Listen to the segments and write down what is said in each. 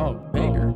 Oh, banger.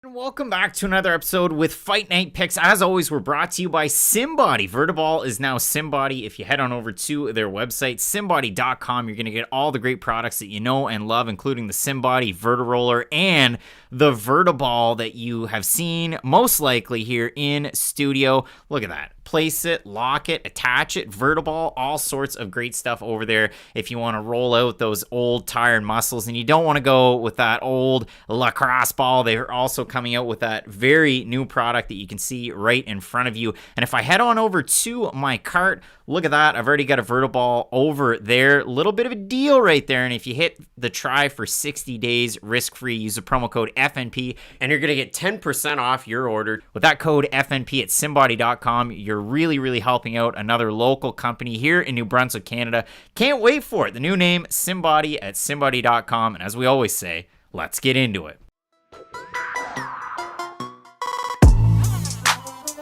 Welcome back to another episode with Fight Night Picks. As always, we're brought to you by SimBody. Vertiball is now SimBody. If you head on over to their website, simbody.com, you're going to get all the great products that you know and love, including the SimBody Vertiroller and the Vertiball that you have seen most likely here in studio. Look at that. Place it, lock it, attach it, Vertiball, all sorts of great stuff over there if you want to roll out those old tired muscles and you don't want to go with that old lacrosse ball. They're also coming out with that very new product that you can see right in front of you. And if I head on over to my cart, look at that. I've already got a Vertiball over there. Little bit of a deal right there. And if you hit the try for 60 days risk-free, use the promo code FNP and you're going to get 10% off your order. With that code FNP at simbody.com, you're really helping out another local company here in New Brunswick, Canada. Can't wait for it. The new name, SimBody at simbody.com. And as we always say, let's get into it.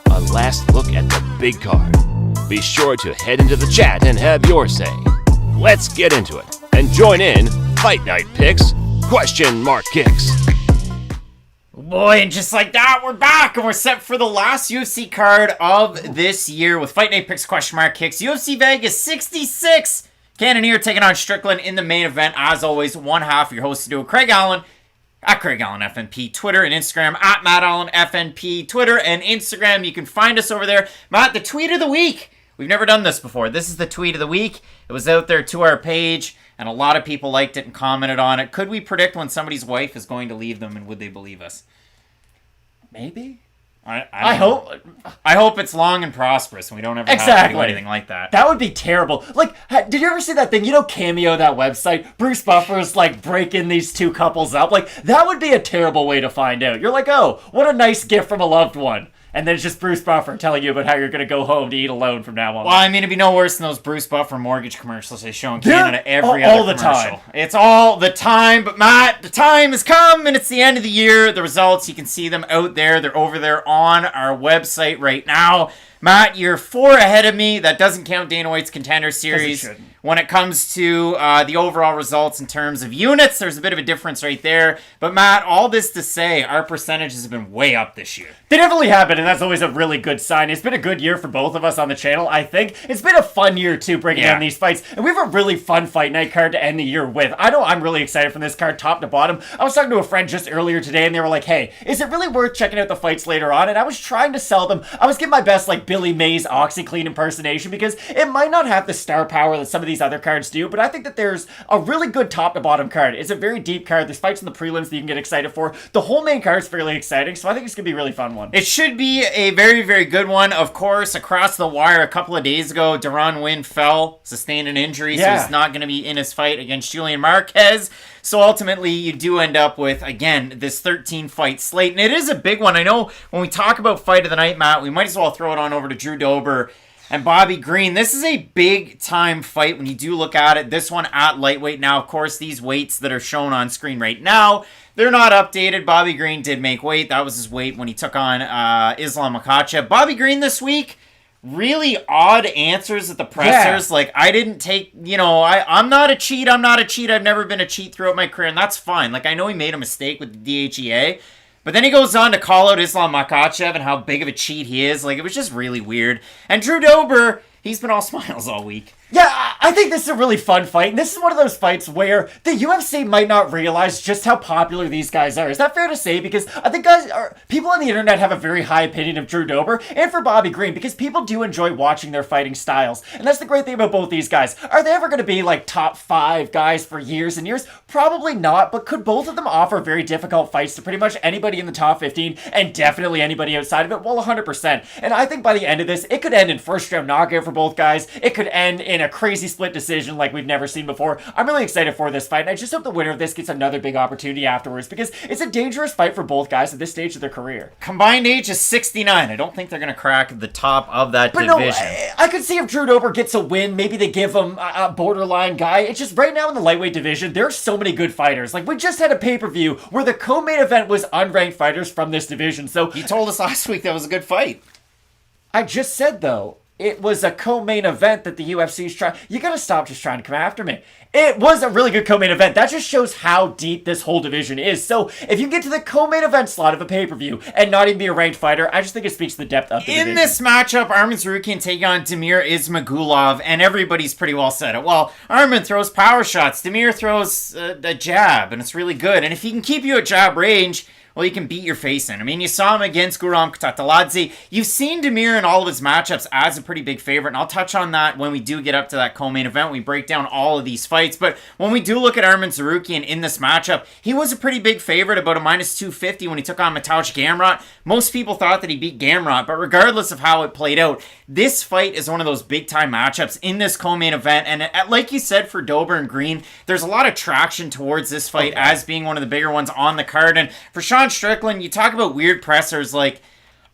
A last look at the big card. Be sure to head into the chat and have your say. Let's get into it and join in Fight Night Picks ? Kicks. Boy, and just like that, we're back, and we're set for the last UFC card of this year with Fight Night Picks ? Kicks. UFC Vegas 66. Cannonier taking on Strickland in the main event. As always, one half of your host to do, Craig Allen, at Craig Allen FNP, Twitter and Instagram, at Matt Allen FNP, Twitter and Instagram. You can find us over there. Matt, the tweet of the week. We've never done this before. This is the tweet of the week. It was out there to our page, and a lot of people liked it and commented on it. Could we predict when somebody's wife is going to leave them, and would they believe us? Maybe. I hope it's long and prosperous, and we don't ever have to do anything like that. That would be terrible. Like, did you ever see that thing? You know, Cameo, that website. Bruce Buffer's like breaking these two couples up. Like, that would be a terrible way to find out. You're like, oh, what a nice gift from a loved one. And then it's just Bruce Buffer telling you about how you're going to go home to eat alone from now on. Well, I mean, it'd be no worse than those Bruce Buffer mortgage commercials they show in Canada every other commercial. Time. It's all the time. But Matt, the time has come, and it's the end of the year. The results, you can see them out there. They're over there on our website right now. Matt, you're 4 ahead of me. That doesn't count Dana White's Contender Series. When it comes to the overall results in terms of units, there's a bit of a difference right there. But Matt, all this to say, our percentages have been way up this year. They definitely have been, and that's always a really good sign. It's been a good year for both of us on the channel, I think. It's been a fun year, too, breaking down these fights. And we have a really fun Fight Night card to end the year with. I know I'm really excited from this card, top to bottom. I was talking to a friend just earlier today, and they were like, hey, is it really worth checking out the fights later on? And I was trying to sell them. I was giving my best, like, Billy Mays OxyClean impersonation, because it might not have the star power that some of these other cards do, but I think that there's a really good top to bottom card. It's a very deep card. There's fights in the prelims that you can get excited for. The whole main card is fairly exciting, so I think it's going to be a really fun one. It should be a very good one. Of course, across the wire a couple of days ago, Deron Wynn fell, sustained an injury, so he's not going to be in his fight against Julian Marquez. So ultimately, you do end up with, again, this 13-fight slate. And it is a big one. I know when we talk about Fight of the Night, Matt, we might as well throw it on over to Drew Dober and Bobby Green. This is a big-time fight when you do look at it. This one at lightweight. Now, of course, these weights that are shown on screen right now, they're not updated. Bobby Green did make weight. That was his weight when he took on Islam Makhachev. Bobby Green this week, really odd answers at the pressers. Like, I didn't take, I'm not a cheat. I've never been a cheat throughout my career, and that's fine. Like, I know he made a mistake with the DHEA, but then he goes on to call out Islam Makhachev and how big of a cheat he is. Like, it was just really weird. And Drew Dober, he's been all smiles all week. Yeah, I think this is a really fun fight, and this is one of those fights where the UFC might not realize just how popular these guys are. Is that fair to say? Because I think people on the internet have a very high opinion of Drew Dober and for Bobby Green, because people do enjoy watching their fighting styles. And that's the great thing about both these guys. Are they ever going to be like top 5 guys for years and years? Probably not, but could both of them offer very difficult fights to pretty much anybody in the top 15 and definitely anybody outside of it? Well, 100%. And I think by the end of this, it could end in first round knockout for both guys. It could end in a crazy split decision like we've never seen before. I'm really excited for this fight, and I just hope the winner of this gets another big opportunity afterwards, because it's a dangerous fight for both guys at this stage of their career. Combined age is 69. I don't think they're going to crack the top of that division. No, I could see if Drew Dober gets a win, maybe they give him a borderline guy. It's just right now in the lightweight division, there are so many good fighters. Like, we just had a pay-per-view where the co-main event was unranked fighters from this division, so... You told us last week that was a good fight. I just said, though, it was a co-main event that the UFC's trying... You gotta stop just trying to come after me. It was a really good co-main event. That just shows how deep this whole division is. So, if you get to the co-main event slot of a pay-per-view and not even be a ranked fighter, I just think it speaks to the depth of the division. In this matchup, Arman Tsarukyan taking on Damir Ismagulov, and everybody's pretty well said it. Well, Arman throws power shots, Damir throws a jab, and it's really good. And if he can keep you at jab range... well, you can beat your face in. I mean, you saw him against Guram Kutateladze. You've seen Damir in all of his matchups as a pretty big favorite, and I'll touch on that when we do get up to that co-main event. We break down all of these fights, but when we do look at Arman Tsarukyan in this matchup, he was a pretty big favorite, about a minus 250 when he took on Mateusz Gamrot. Most people thought that he beat Gamrot, but regardless of how it played out, this fight is one of those big-time matchups in this co-main event, and like you said for Dober and Green, there's a lot of traction towards this fight as being one of the bigger ones on the card, and for Sean Strickland, you talk about weird pressers, like,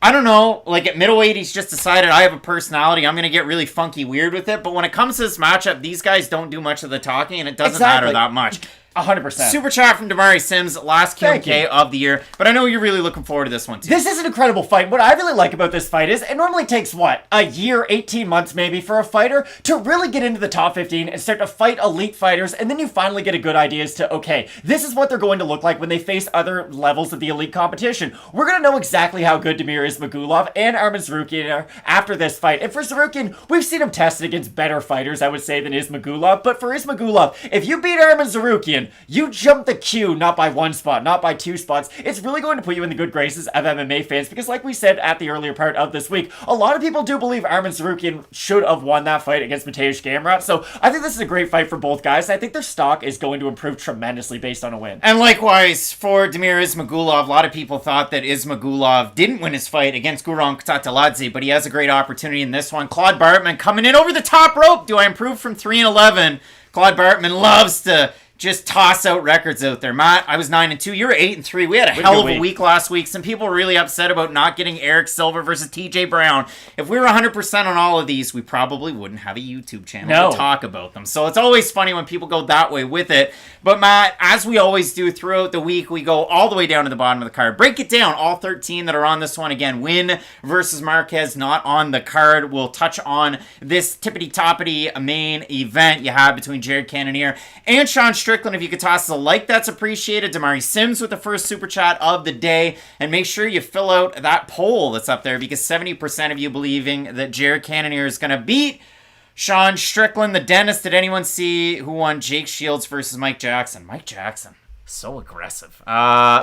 I don't know, like at middleweight, he's just decided I have a personality, I'm going to get really funky weird with it, but when it comes to this matchup, these guys don't do much of the talking, and it doesn't matter that much. 100%. Super chat from Damari Sims, last Q&K of the year. But I know you're really looking forward to this one, too. This is an incredible fight. What I really like about this fight is it normally takes, what, a year, 18 months maybe, for a fighter to really get into the top 15 and start to fight elite fighters, and then you finally get a good idea as to, okay, this is what they're going to look like when they face other levels of the elite competition. We're going to know exactly how good Damir Ismagulov and Arman Tsarukyan are after this fight. And for Tsarukyan, we've seen him tested against better fighters, I would say, than Ismagulov. But for Ismagulov, if you beat Arman Tsarukyan, you jump the queue not by one spot, not by two spots. It's really going to put you in the good graces of MMA fans, because like we said at the earlier part of this week, a lot of people do believe Arman Tsarukyan should have won that fight against Mateusz Gamrot. So I think this is a great fight for both guys. I think their stock is going to improve tremendously based on a win. And likewise, for Damir Ismagulov, a lot of people thought that Ismagulov didn't win his fight against Guram Kutateladze, but he has a great opportunity in this one. Claude Bartman coming in over the top rope. Do I improve from 3-11? Claude Bartman loves to just toss out records out there. Matt, I was 9-2. You were 8-3. We had a hell of a week last week. Some people were really upset about not getting Eric Silva versus TJ Brown. If we were 100% on all of these, we probably wouldn't have a YouTube channel to talk about them. So it's always funny when people go that way with it. But Matt, as we always do throughout the week, we go all the way down to the bottom of the card. Break it down. All 13 that are on this one. Again, Win versus Marquez not on the card. We'll touch on this tippity-toppity main event you have between Jared Cannonier and Sean Strickland. If you could toss us a like, that's appreciated. Damari Sims with the first super chat of the day. And make sure you fill out that poll that's up there, because 70% of you believing that Jared Cannonier is going to beat Sean Strickland, the dentist. Did anyone see who won Jake Shields versus Mike Jackson? Mike Jackson, so aggressive.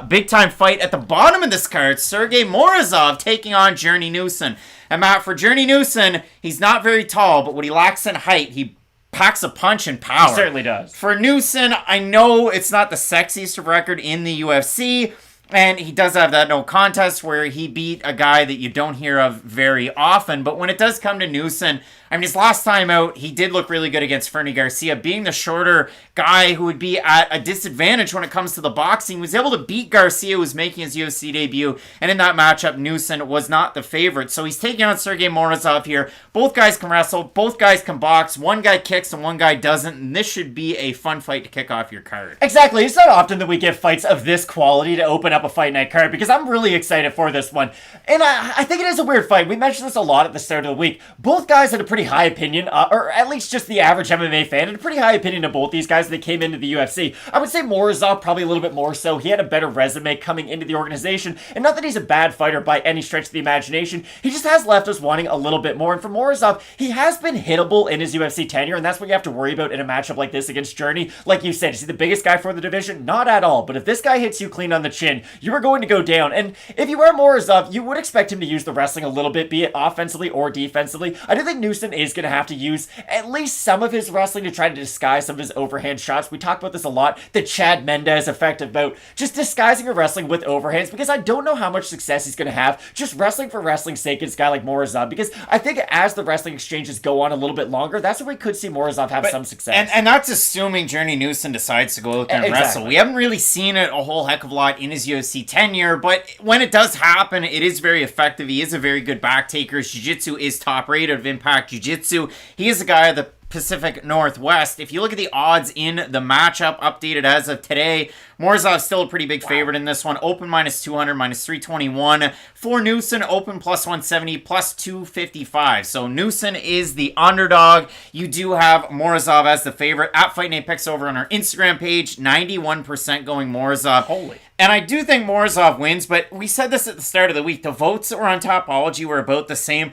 Big time fight at the bottom of this card. Sergey Morozov taking on Journey Newson. And Matt, for Journey Newson, he's not very tall, but what he lacks in height, he packs a punch and power. He certainly does. For Newson, I know it's not the sexiest record in the UFC, and he does have that no contest where he beat a guy that you don't hear of very often, but when it does come to Newson, I mean, his last time out, he did look really good against Fernie Garcia. Being the shorter guy who would be at a disadvantage when it comes to the boxing, was able to beat Garcia, who was making his UFC debut. And in that matchup, Newson was not the favorite. So he's taking on Sergey Morozov here. Both guys can wrestle. Both guys can box. One guy kicks and one guy doesn't. And this should be a fun fight to kick off your card. Exactly. It's not often that we get fights of this quality to open up a fight night card, because I'm really excited for this one. And I think it is a weird fight. We mentioned this a lot at the start of the week. Both guys had a pretty high opinion, or at least just the average MMA fan, had a pretty high opinion of both these guys that came into the UFC. I would say Morozov probably a little bit more so. He had a better resume coming into the organization, and not that he's a bad fighter by any stretch of the imagination, he just has left us wanting a little bit more. And for Morozov, he has been hittable in his UFC tenure, and that's what you have to worry about in a matchup like this against Journey. Like you said, is he the biggest guy for the division? Not at all, but if this guy hits you clean on the chin, you are going to go down. And if you are Morozov, you would expect him to use the wrestling a little bit, be it offensively or defensively. I do think Newson Newson is going to have to use at least some of his wrestling to try to disguise some of his overhand shots. We talk about this a lot, the Chad Mendes effect about just disguising your wrestling with overhands, because I don't know how much success he's going to have just wrestling for wrestling's sake against a guy like Morozov, because I think as the wrestling exchanges go on a little bit longer, that's where we could see Morozov have some success. And that's assuming Journey Newson decides to go out there and wrestle. We haven't really seen it a whole heck of a lot in his UFC tenure, but when it does happen, it is very effective. He is a very good back taker. His jiu-jitsu is top rated of Impact Jiu-Jitsu. He is a guy of the Pacific Northwest. If you look at the odds in the matchup updated as of today, Morozov's still a pretty big favorite in this one. Open -200, -321. For Newson, open +170, +255. So Newson is the underdog. You do have Morozov as the favorite at Fight Night Picks over on our Instagram page. 91% going Morozov. Holy. And I do think Morozov wins, but we said this at the start of the week. The votes that were on Topology were about the same.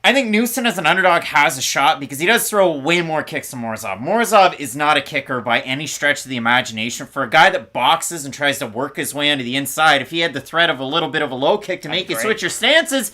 I think Newson as an underdog has a shot because he does throw way more kicks than Morozov. Morozov is not a kicker by any stretch of the imagination. For a guy that boxes and tries to work his way onto the inside, if he had the threat of a little bit of a low kick to make you switch your stances,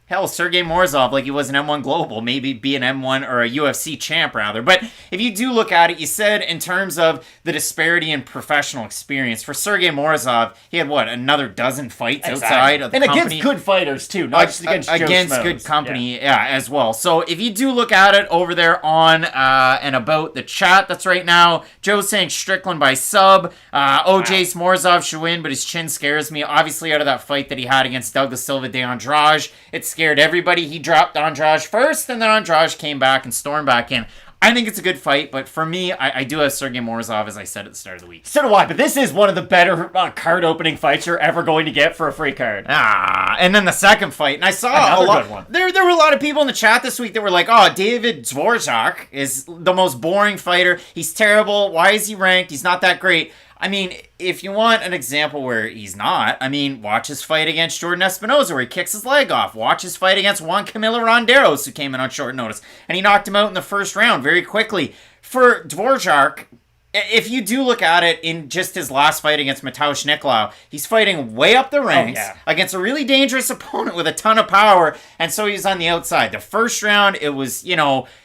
hell, Sergey Morozov, like he was an M1 Global, maybe be an M1 or a UFC champ, rather. But if you do look at it, you said in terms of the disparity in professional experience, for Sergey Morozov, he had, another dozen fights outside of the company. And against good fighters, too, not just against Joe Schmoes. Good company, as well. So if you do look at it over there on and about the chat that's right now, Joe's saying Strickland by sub. OJ's Morozov should win, but his chin scares me. Obviously, out of that fight that he had against Douglas Silva de Andrade, it scared everybody. He dropped Andrade first, and then Andrade came back and stormed back in. I think it's a good fight, but for me, I do have Sergey Morozov, as I said at the start of the week. So do I, but this is one of the better card opening fights you're ever going to get for a free card. And then the second fight, and I saw another good one. There were a lot of people in the chat this week that were like, David Dvorak is the most boring fighter. He's terrible. Why is he ranked? He's not that great. I mean, if you want an example where he's not, watch his fight against Jordan Espinosa where he kicks his leg off. Watch his fight against Juan Camilo Ronderos, who came in on short notice, and he knocked him out in the first round very quickly. For Dvorak, if you do look at it in just his last fight against Mateusz Nicolau, he's fighting way up the ranks against a really dangerous opponent with a ton of power, and so he's on the outside. The first round, it was,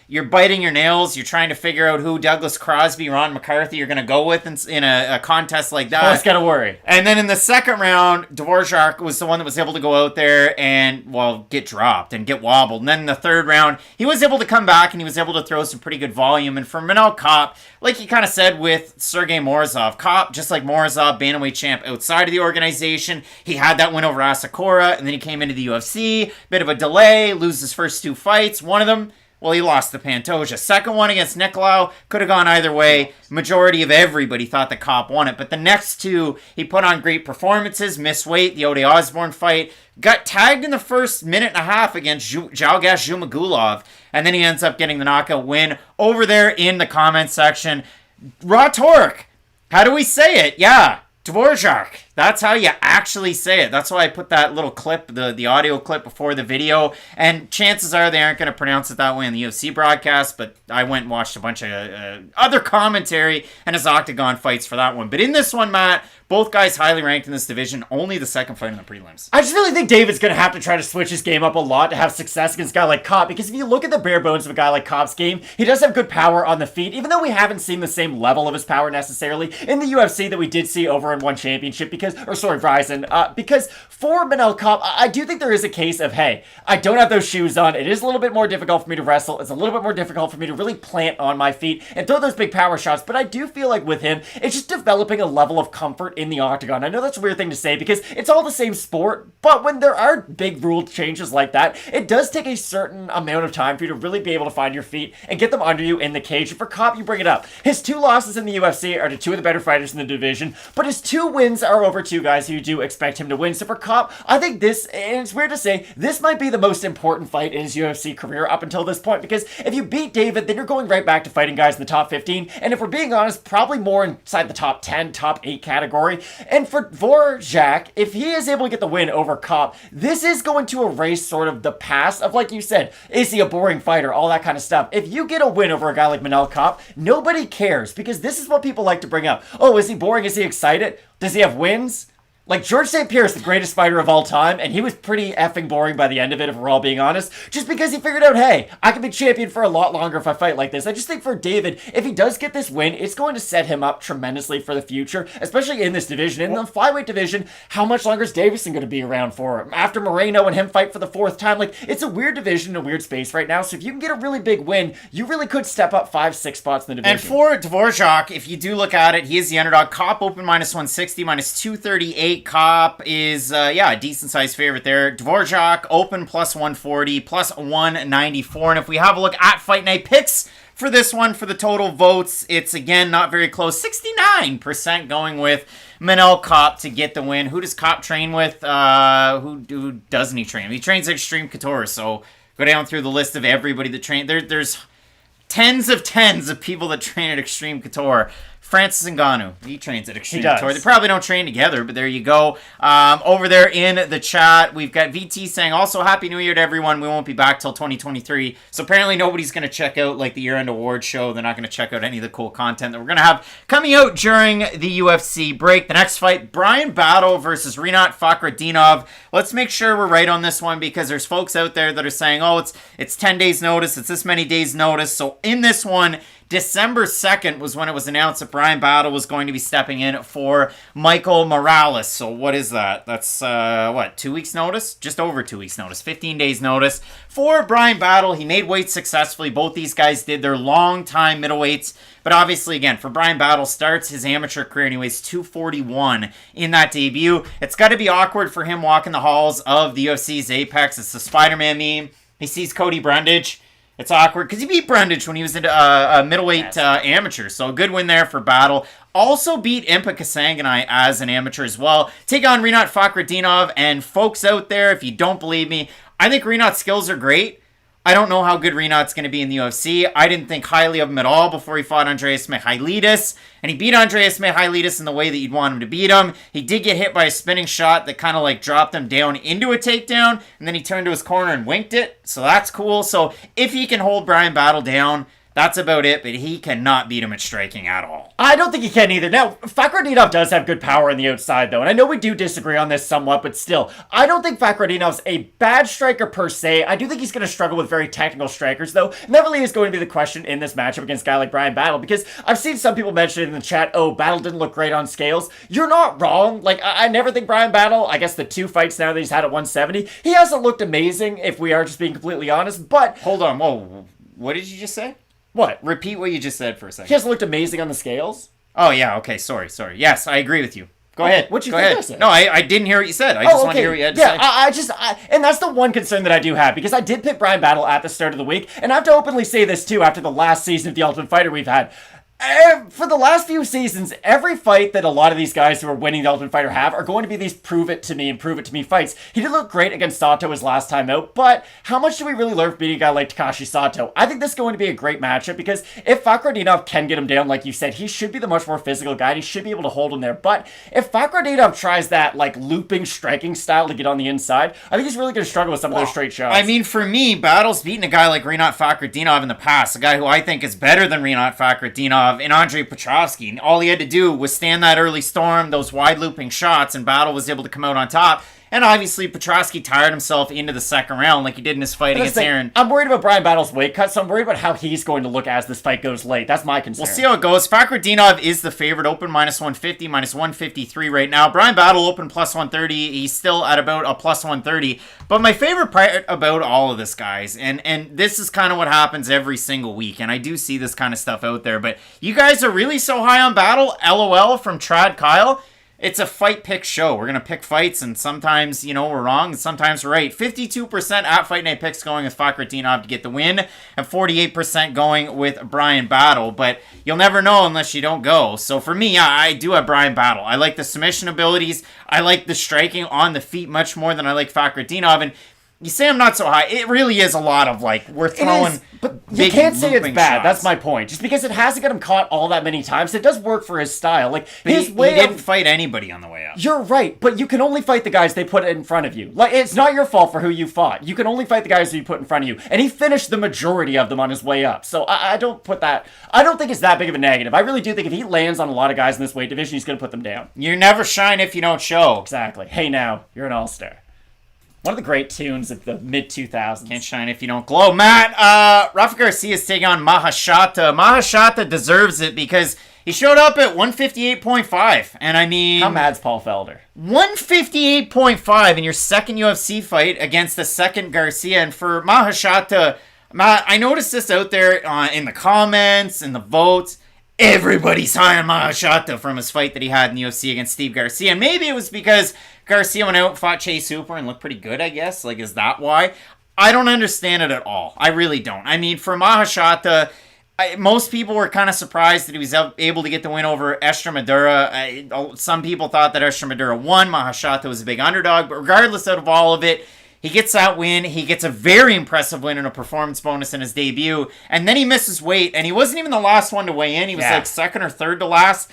you're biting your nails. You're trying to figure out who Douglas Crosby, Ron McCarthy you're going to go with in a contest like that. Always got to worry. And then in the second round, Dvorak was the one that was able to go out there and, get dropped and get wobbled. And then in the third round, he was able to come back and he was able to throw some pretty good volume. And for Manel Kape, like he kind of said with Sergey Morozov, Kape, just like Morozov, bantamweight champ outside of the organization, he had that win over Asakura, and then he came into the UFC, bit of a delay, loses his first two fights. One of them, he lost to Pantoja. Second one against Nicolau, could have gone either way. Majority of everybody thought that Kape won it. But the next two, he put on great performances, missed weight, the Ode Osborne fight, got tagged in the first minute and a half against Jalgash Zhumagulov, and then he ends up getting the knockout win. Over there in the comment section, Raw Torque, how do we say it? Yeah, Dvorak. That's how you actually say it. That's why I put that little clip, the audio clip before the video. And chances are they aren't going to pronounce it that way in the UFC broadcast, but I went and watched a bunch of other commentary and his octagon fights for that one. But in this one, Matt, both guys highly ranked in this division, only the second fight in the prelims. I just really think David's going to have to try to switch his game up a lot to have success against a guy like Kape, because if you look at the bare bones of a guy like Kape's game, he does have good power on the feet, even though we haven't seen the same level of his power necessarily in the UFC that we did see over in One Championship, Ryzen, because for Manel Kape, I do think there is a case of, hey, I don't have those shoes on, it is a little bit more difficult for me to wrestle, it's a little bit more difficult for me to really plant on my feet and throw those big power shots, but I do feel like with him, it's just developing a level of comfort in the octagon. I know that's a weird thing to say because it's all the same sport, but when there are big rule changes like that, it does take a certain amount of time for you to really be able to find your feet and get them under you in the cage. And for Kape, you bring it up. His two losses in the UFC are to two of the better fighters in the division, but his two wins are over two guys who you do expect him to win. So for Kape, I think this, and it's weird to say, this might be the most important fight in his UFC career up until this point, because if you beat David, then you're going right back to fighting guys in the top 15, and if we're being honest, probably more inside the top 10, top 8 category. And for Dvorak, if he is able to get the win over Kape, this is going to erase sort of the past of, like you said, is he a boring fighter, all that kind of stuff. If you get a win over a guy like Manel Kape, nobody cares, because this is what people like to bring up. Oh, is he boring? Is he excited? Does he have wins? Like, George St. Pierre is the greatest fighter of all time, and he was pretty effing boring by the end of it, if we're all being honest, just because he figured out, hey, I can be champion for a lot longer if I fight like this. I just think for David, if he does get this win, it's going to set him up tremendously for the future, especially in this division. In the flyweight division, how much longer is Davison going to be around for? After Moreno and him fight for the 4th time, like, it's a weird division, a weird space right now, so if you can get a really big win, you really could step up 5-6 spots in the division. And for Dvorak, if you do look at it, he is the underdog. Kape open -160, -238. Kape is, a decent-sized favorite there. Dvorak open +140, +194. And if we have a look at Fight Night picks for this one, for the total votes, it's, again, not very close. 69% going with Manel Kape to get the win. Who does Kape train with? Who doesn't he train? He trains Extreme Couture, so go down through the list of everybody that train. There's tens of people that train at Extreme Couture. Francis Ngannou, he trains at Extreme Couture. They probably don't train together, but there you go. Over there in the chat, we've got VT saying, also, Happy New Year to everyone. We won't be back till 2023. So apparently nobody's going to check out like the year-end awards show. They're not going to check out any of the cool content that we're going to have coming out during the UFC break. The next fight, Bryan Battle versus Rinat Fakhretdinov. Let's make sure we're right on this one, because there's folks out there that are saying, oh, it's 10 days notice, it's this many days notice. So in this one, December 2nd was when it was announced that Bryan Battle was going to be stepping in for Michael Morales. So what is that? That's, 2 weeks notice? Just over 2 weeks notice. 15 days notice for Bryan Battle. He made weight successfully. Both these guys did their long-time middleweights. But obviously, again, for Bryan Battle, starts his amateur career and he weighs 241 in that debut. It's got to be awkward for him walking the halls of the UFC's Apex. It's the Spider-Man meme. He sees Cody Brundage. It's awkward because he beat Brundage when he was a middleweight amateur. So a good win there for Battle. Also beat Impa Kasanganay as an amateur as well. Take on Rinat Fakhretdinov. And folks out there, if you don't believe me, I think Rinat's skills are great. I don't know how good Rinat's going to be in the UFC. I didn't think highly of him at all before he fought Andreas Michailidis. And he beat Andreas Michailidis in the way that you'd want him to beat him. He did get hit by a spinning shot that kind of like dropped him down into a takedown. And then he turned to his corner and winked it. So that's cool. So if he can hold Bryan Battle down, that's about it, but he cannot beat him at striking at all. I don't think he can either. Now, Fakhretdinov does have good power on the outside, though, and I know we do disagree on this somewhat, but still, I don't think Fakhretdinov's a bad striker per se. I do think he's going to struggle with very technical strikers, though, and that really is going to be the question in this matchup against a guy like Bryan Battle, because I've seen some people mention in the chat, oh, Battle didn't look great on scales. You're not wrong. Like, I never think Bryan Battle, I guess the 2 fights now that he's had at 170, he hasn't looked amazing, if we are just being completely honest, but... Hold on, whoa, what did you just say? What? Repeat what you just said for a second. He hasn't looked amazing on the scales? Oh, yeah, okay, sorry. Yes, I agree with you. Go ahead. What you Go think ahead. I said? No, I didn't hear what you said. I just want to hear what you had to say. And that's the one concern that I do have, because I did pick Bryan Battle at the start of the week, and I have to openly say this too after the last season of The Ultimate Fighter we've had. For the last few seasons, every fight that a lot of these guys who are winning the Ultimate Fighter have are going to be these prove it to me fights. He did look great against Sato his last time out, but how much do we really learn from beating a guy like Takashi Sato? I think this is going to be a great matchup, because if Fakhretdinov can get him down, like you said, he should be the much more physical guy, and he should be able to hold him there. But if Fakhretdinov tries that like looping striking style to get on the inside, I think he's really going to struggle with some of those straight shots. I mean, for me, Battle's beaten a guy like Rinat Fakhretdinov in the past, a guy who I think is better than Rinat Fakhretdinov, and Andre Petrovsky. And all he had to do was stand that early storm, those wide looping shots, and Battle was able to come out on top. And obviously, Petrovsky tired himself into the second round like he did in his fight against Aaron. I'm worried about Bryan Battle's weight cut, so I'm worried about how he's going to look as this fight goes late. That's my concern. We'll see how it goes. Fakhretdinov is the favorite, open -150, -153 right now. Bryan Battle open +130. He's still at about a +130. But my favorite part about all of this, guys, and this is kind of what happens every single week, and I do see this kind of stuff out there, but you guys are really so high on Battle? LOL from Trad Kyle. It's a fight pick show. We're going to pick fights, and sometimes, we're wrong, and sometimes we're right. 52% at Fight Night Picks going with Fakhretdinov to get the win, and 48% going with Bryan Battle, but you'll never know unless you don't go. So for me, yeah, I do have Bryan Battle. I like the submission abilities. I like the striking on the feet much more than I like Fakhretdinov, and You say I'm not so high. It really is a lot of, like, we're throwing... But you can't say it's bad. That's my point. Just because it hasn't got him caught all that many times, it does work for his style. Like, his way he didn't fight anybody on the way up. You're right, but you can only fight the guys they put in front of you. Like, it's not your fault for who you fought. You can only fight the guys who you put in front of you. And he finished the majority of them on his way up. So I don't put that... I don't think it's that big of a negative. I really do think if he lands on a lot of guys in this weight division, he's going to put them down. You never shine if you don't show. Exactly. Hey now, you're an all-star. One of the great tunes of the mid-2000s. Can't shine if you don't glow. Matt, Rafa Garcia is taking on Maheshate. Maheshate deserves it because he showed up at 158.5. And I mean... How mad's Paul Felder? 158.5 in your second UFC fight against the second Garcia. And for Maheshate, Matt, I noticed this out there in the comments, in the votes. Everybody's high on Maheshate from his fight that he had in the UFC against Steve Garcia. And maybe it was because Garcia went out and fought Chase Hooper and looked pretty good, I guess. Like, is that why? I don't understand it at all. I really don't. I mean, for Maheshate, most people were kind of surprised that he was able to get the win over Extremadura. Some people thought that Extremadura won. Maheshate was a big underdog. But regardless of all of it, he gets that win. He gets a very impressive win and a performance bonus in his debut. And then he misses weight. And he wasn't even the last one to weigh in. He was like second or third to last.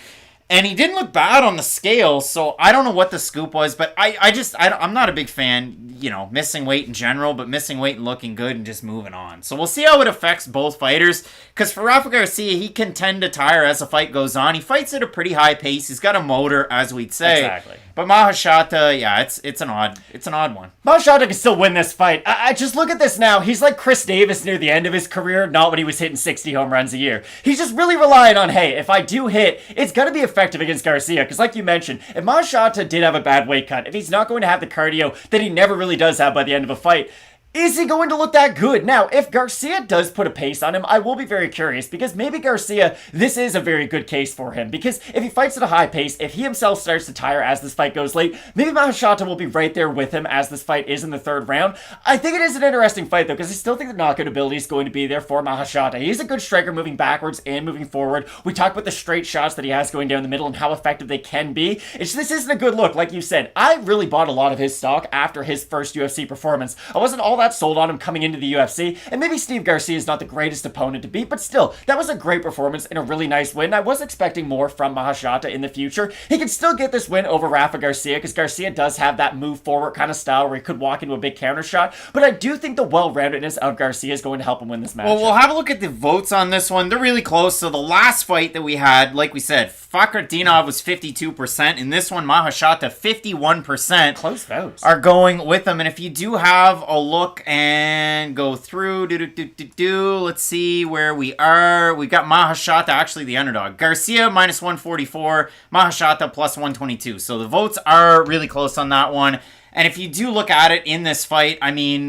And he didn't look bad on the scale, so I don't know what the scoop was, but I'm not a big fan, missing weight in general, but missing weight and looking good and just moving on. So we'll see how it affects both fighters, because for Rafa Garcia, he can tend to tire as the fight goes on. He fights at a pretty high pace. He's got a motor, as we'd say. Exactly. But Maheshate, it's an odd one. Maheshate can still win this fight. I just look at this now. He's like Chris Davis near the end of his career, not when he was hitting 60 home runs a year. He's just really relying on, hey, if I do hit, it's going to be effective against Garcia. Because like you mentioned, if Maheshate did have a bad weight cut, if he's not going to have the cardio that he never really does have by the end of a fight, is he going to look that good? Now, if Garcia does put a pace on him, I will be very curious, because maybe Garcia, this is a very good case for him, because if he fights at a high pace, if he himself starts to tire as this fight goes late, maybe Maheshate will be right there with him as this fight is in the third round. I think it is an interesting fight, though, because I still think the knockout ability is going to be there for Maheshate. He's a good striker moving backwards and moving forward. We talked about the straight shots that he has going down the middle and how effective they can be. This isn't a good look, like you said. I really bought a lot of his stock after his first UFC performance. I wasn't all that sold on him coming into the UFC, and maybe Steve Garcia is not the greatest opponent to beat, but still, that was a great performance and a really nice win. I was expecting more from Maheshate in the future. He can still get this win over Rafa Garcia, because Garcia does have that move forward kind of style where he could walk into a big counter shot, but I do think the well-roundedness of Garcia is going to help him win this match. Well, we'll have a look at the votes on this one. They're really close. So the last fight that we had, like we said, Fakhretdinov was 52%. In this one, Maheshate 51%. Close votes. Are going with them. And if you do have a look and go through, let's see where we are. We've got Maheshate, actually the underdog. Garcia minus 144, Maheshate plus 122. So the votes are really close on that one. And if you do look at it in this fight, I mean,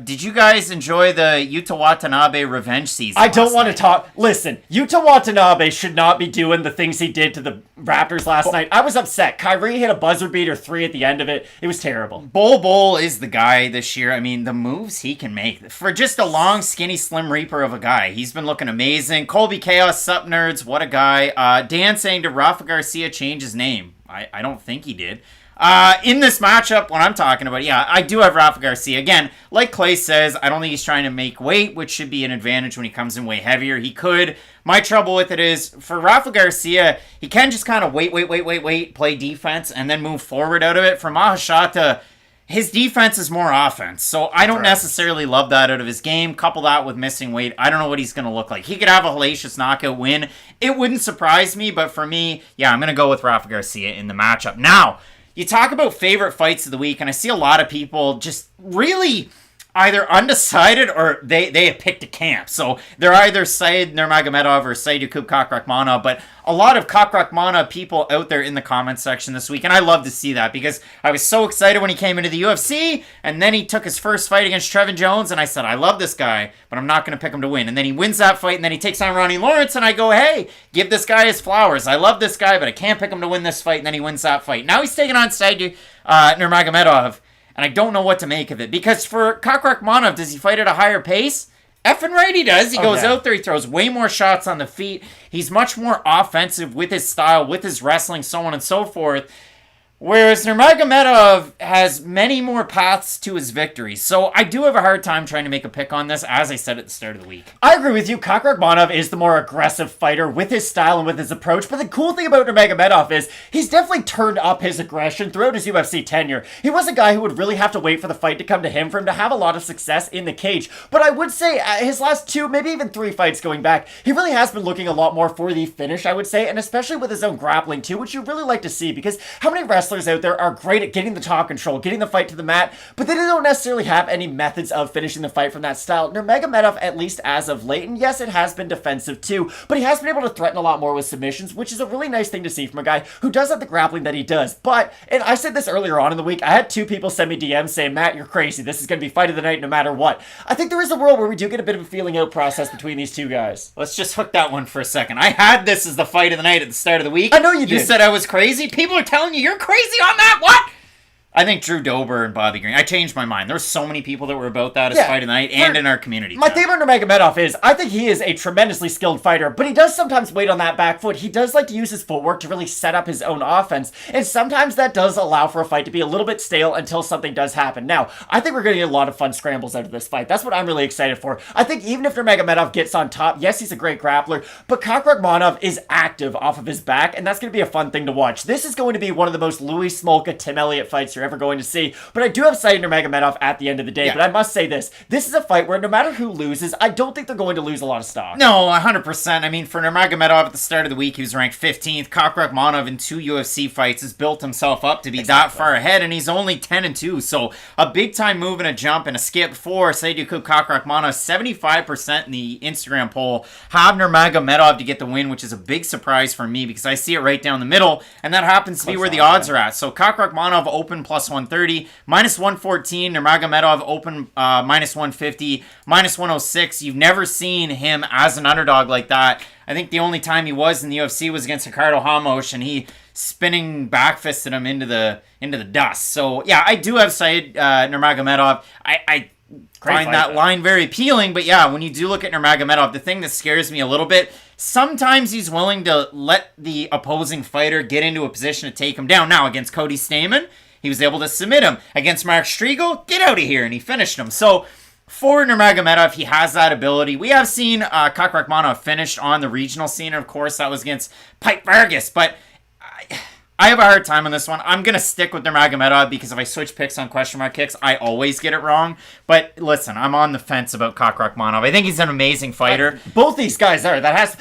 did you guys enjoy the Yuta Watanabe revenge season? I don't want to talk. Listen, Yuta Watanabe should not be doing the things he did to the Raptors last night. I was upset. Kyrie hit a buzzer beater 3 at the end of it. It was terrible. Bol is the guy this year. I mean, the moves he can make. For just a long, skinny, slim reaper of a guy, he's been looking amazing. Colby Chaos, sup nerds, what a guy. Dan saying, did Rafa Garcia change his name? I don't think he did. In this matchup, what I'm talking about, I do have Rafa Garcia. Again, like Clay says, I don't think he's trying to make weight, which should be an advantage when he comes in way heavier. He could. My trouble with it is, for Rafa Garcia, he can just kind of wait, play defense, and then move forward out of it. For Maheshate, his defense is more offense, so I don't necessarily love that out of his game. Couple that with missing weight, I don't know what he's going to look like. He could have a hellacious knockout win. It wouldn't surprise me, but for me, I'm going to go with Rafa Garcia in the matchup. Now, you talk about favorite fights of the week, and I see a lot of people just really either undecided or they have picked a camp. So they're either Nurmagomedov or Saidyokub Kakhramonov, but a lot of Kakhramonov people out there in the comments section this week, and I love to see that because I was so excited when he came into the UFC, and then he took his first fight against Trevin Jones, and I said, I love this guy, but I'm not going to pick him to win. And then he wins that fight, and then he takes on Ronnie Lawrence, and I go, hey, give this guy his flowers. I love this guy, but I can't pick him to win this fight, and then he wins that fight. Now he's taking on Nurmagomedov, and I don't know what to make of it. Because for Kakhramonov, does he fight at a higher pace? Effing right he does. He goes out there, he throws way more shots on the feet. He's much more offensive with his style, with his wrestling, so on and so forth. Whereas Nurmagomedov has many more paths to his victory. So I do have a hard time trying to make a pick on this, as I said at the start of the week. I agree with you. Kakhramonov is the more aggressive fighter with his style and with his approach. But the cool thing about Nurmagomedov is he's definitely turned up his aggression throughout his UFC tenure. He was a guy who would really have to wait for the fight to come to him for him to have a lot of success in the cage. But I would say his last 2, maybe even 3 fights going back, he really has been looking a lot more for the finish, I would say. And especially with his own grappling too, which you really like to see, because how many wrestlers out there are great at getting the top control, getting the fight to the mat, but they don't necessarily have any methods of finishing the fight from that style. Nurmagomedov, at least as of late, and yes, it has been defensive too, but he has been able to threaten a lot more with submissions, which is a really nice thing to see from a guy who does have the grappling that he does. But, and I said this earlier on in the week, I had 2 people send me DMs saying, Matt, you're crazy. This is going to be fight of the night no matter what. I think there is a world where we do get a bit of a feeling out process between these 2 guys. Let's just hook that one for a second. I had this as the fight of the night at the start of the week. I know you did. You said I was crazy. People are telling you you're crazy on that. What? I think Drew Dober and Bobby Green. I changed my mind. There's so many people that were about that as fight of the night and in our community. My thing about Nurmagomedov is I think he is a tremendously skilled fighter, but he does sometimes wait on that back foot. He does like to use his footwork to really set up his own offense, and sometimes that does allow for a fight to be a little bit stale until something does happen. Now, I think we're going to get a lot of fun scrambles out of this fight. That's what I'm really excited for. I think even if Nurmagomedov gets on top, yes, he's a great grappler, but Kakhramonov is active off of his back, and that's going to be a fun thing to watch. This is going to be one of the most Louis Smolka, Tim Elliott fights you're ever going to see. But I do have Saidyokub Nurmagomedov at the end of the day. Yeah. But I must say this. This is a fight where no matter who loses, I don't think they're going to lose a lot of stock. No, 100%. I mean, for Nurmagomedov at the start of the week, he was ranked 15th. Kakhramonov in 2 UFC fights has built himself up to be that far ahead, and he's only 10-2. So a big-time move and a jump and a skip for Saidyokub Kakhramonov. 75% in the Instagram poll have Nurmagomedov to get the win, which is a big surprise for me because I see it right down the middle, and that happens to be where the odds are at. So Kakhramonov open plus 130. Minus 114, Nurmagomedov open minus 150, minus 106. You've never seen him as an underdog like that. I think the only time he was in the UFC was against Ricardo Ramos, and he spinning backfisted him into the dust. So yeah, I do have Nurmagomedov. I find that line very appealing, but yeah, when you do look at Nurmagomedov, the thing that scares me a little bit, sometimes he's willing to let the opposing fighter get into a position to take him down. Now, against Cody Stamann, he was able to submit him. Against Mark Striegel, get out of here, and he finished him. So, for Nurmagomedov, he has that ability. We have seen Kakhramonov finished on the regional scene, and of course, that was against Pipe Vargas, but I have a hard time on this one. I'm going to stick with Nurmagomedov because if I switch picks on question mark kicks, I always get it wrong. But listen, I'm on the fence about Kakhramonov. I think he's an amazing fighter. Both these guys are. That's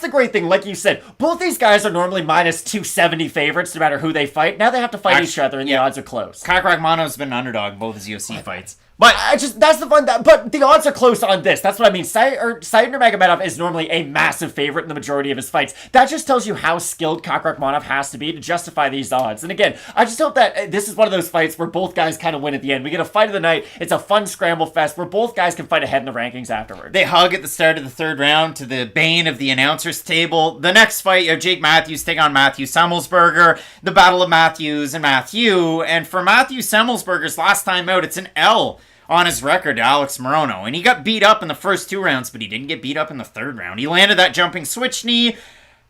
the great thing. Like you said, both these guys are normally minus 270 favorites no matter who they fight. Now they have to fight each other and the odds are close. Kakhramonov's been an underdog in both his UFC fights. But that's the fun. But the odds are close on this. That's what I mean. Saidyokub Nurmagomedov is normally a massive favorite in the majority of his fights. That just tells you how skilled Kakhramonov has to be to justify these odds. And again, I just hope that this is one of those fights where both guys kind of win at the end. We get a fight of the night. It's a fun scramble fest where both guys can fight ahead in the rankings afterwards. They hug at the start of the 3rd round to the bane of the announcers table. The next fight, you have Jake Matthews take on Matthew Semelsberger. The battle of Matthews and Matthew. And for Matthew Semelsberger's last time out, it's an L on his record to Alex Morono. And he got beat up in the first 2 rounds, but he didn't get beat up in the 3rd round. He landed that jumping switch knee.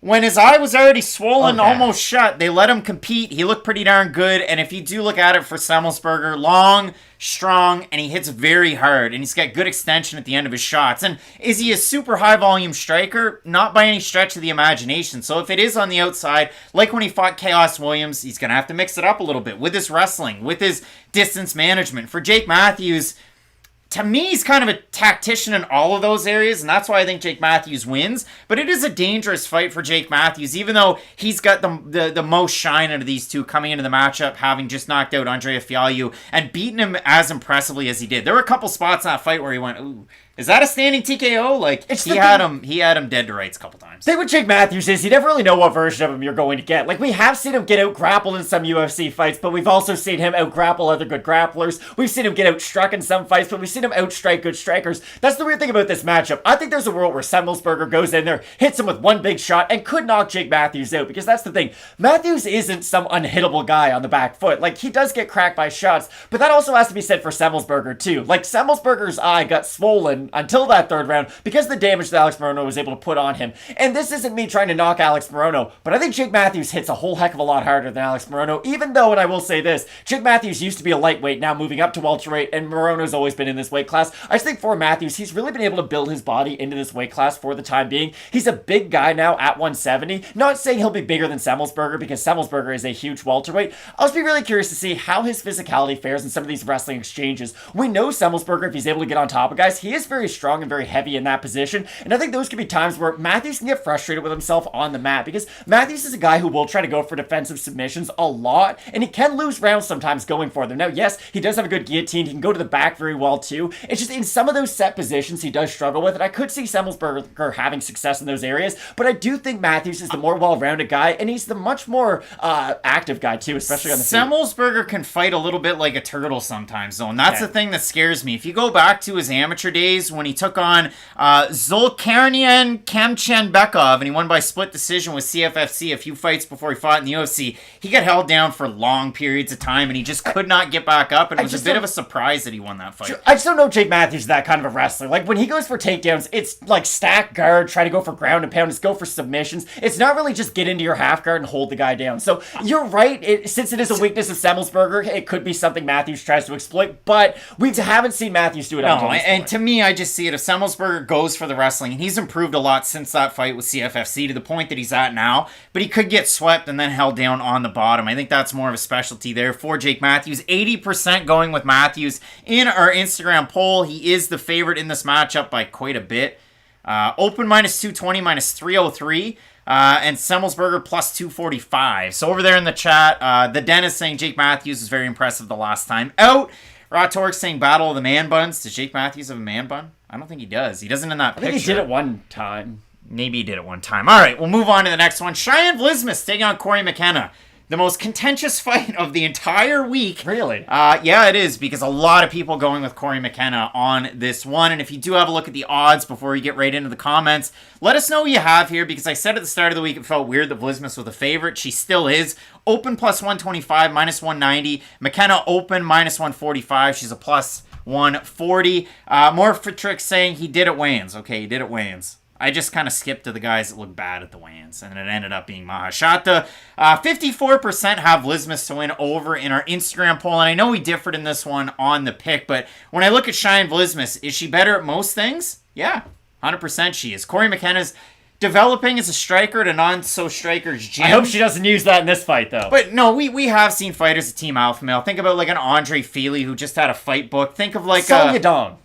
When his eye was already swollen, almost shut, they let him compete. He looked pretty darn good. And if you do look at it for Semelsberger, long, strong, and he hits very hard. And he's got good extension at the end of his shots. And is he a super high-volume striker? Not by any stretch of the imagination. So if it is on the outside, like when he fought Chaos Williams, he's going to have to mix it up a little bit with his wrestling, with his distance management. For Jake Matthews, to me, he's kind of a tactician in all of those areas, and that's why I think Jake Matthews wins. But it is a dangerous fight for Jake Matthews, even though he's got the most shine out of these two coming into the matchup, having just knocked out Andrea Fialho and beaten him as impressively as he did. There were a couple spots in that fight where he went, ooh, is that a standing TKO? Like, he had him dead to rights a couple times. The thing with Jake Matthews is you never really know what version of him you're going to get. Like, we have seen him get out-grappled in some UFC fights, but we've also seen him out-grapple other good grapplers. We've seen him get out-struck in some fights, but we've seen seen him outstrike good strikers. That's the weird thing about this matchup. I think there's a world where Semelsberger goes in there, hits him with one big shot, and could knock Jake Matthews out, because that's the thing. Matthews isn't some unhittable guy on the back foot. Like, he does get cracked by shots, but that also has to be said for Semelsberger too. Like, Semelsberger's eye got swollen until that third round because of the damage that Alex Morono was able to put on him. And this isn't me trying to knock Alex Morono, but I think Jake Matthews hits a whole heck of a lot harder than Alex Morono, even though, and I will say this, Jake Matthews used to be a lightweight, now moving up to welterweight, and Morono's always been in this weight class. I just think for Matthews, he's really been able to build his body into this weight class for the time being. He's a big guy now at 170. Not saying he'll be bigger than Semelsberger, because Semelsberger is a huge welterweight. I'll just be really curious to see how his physicality fares in some of these wrestling exchanges. We know Semelsberger, if he's able to get on top of guys, he is very strong and very heavy in that position, and I think those could be times where Matthews can get frustrated with himself on the mat, because Matthews is a guy who will try to go for defensive submissions a lot, and he can lose rounds sometimes going for them. Now, yes, he does have a good guillotine, he can go to the back very well too. It's just in some of those set positions he does struggle with, and I could see Semelsberger having success in those areas, but I do think Matthews is the more well-rounded guy, and he's the much more active guy too, especially on the feet. Semelsberger can fight a little bit like a turtle sometimes, though, and that's the thing that scares me. If you go back to his amateur days when he took on Zolkarnian Kamchanbekov and he won by split decision with CFFC a few fights before he fought in the UFC, he got held down for long periods of time and he just could not get back up, and it was a bit of a surprise that he won that fight. I just don't know Jake Matthews is that kind of a wrestler. Like, when he goes for takedowns, it's like stack guard, try to go for ground and pound, it's go for submissions. It's not really just get into your half guard and hold the guy down. So you're right, since it is a weakness of Semelsberger, it could be something Matthews tries to exploit, but we haven't seen Matthews do it. No, and to me, I just see it. If Semelsberger goes for the wrestling, and he's improved a lot since that fight with CFFC to the point that he's at now, but he could get swept and then held down on the bottom. I think that's more of a specialty there for Jake Matthews. 80% going with Matthews in our Instagram poll. He is the favorite in this matchup by quite a bit. Open minus 220, minus 303. And Semelsberger plus 245. So over there in the chat, the Den is saying Jake Matthews is very impressive the last time out. Ratork saying battle of the man buns. Does Jake Matthews have a man bun? I don't think he does. He doesn't in that picture. I think he did it one time. Maybe he did it one time. All right, we'll move on to the next one. Cheyanne Vlismas taking on Cory McKenna. The most contentious fight of the entire week. Really? Yeah, it is, because a lot of people going with Cory McKenna on this one. And if you do have a look at the odds before we get right into the comments, let us know what you have here, because I said at the start of the week it felt weird that Vlismas was a favorite. She still is. Open plus 125, minus 190. McKenna open minus 145. She's a plus 140. More for Trick saying he did at weigh-ins. Okay, he did at weigh-ins. I just kind of skipped to the guys that look bad at the weigh-ins, and it ended up being Maheshate. 54% have Vlismas to win over in our Instagram poll, and I know we differed in this one on the pick, but when I look at Cheyanne Vlismas, is she better at most things? Yeah, 100% she is. Cory McKenna's developing as a striker at a non-so-striker's gym. I hope she doesn't use that in this fight, though. But no, we have seen fighters at Team Alpha Male. Think about like an Andre Feely who just had a fight book. Think of like Song Yadong.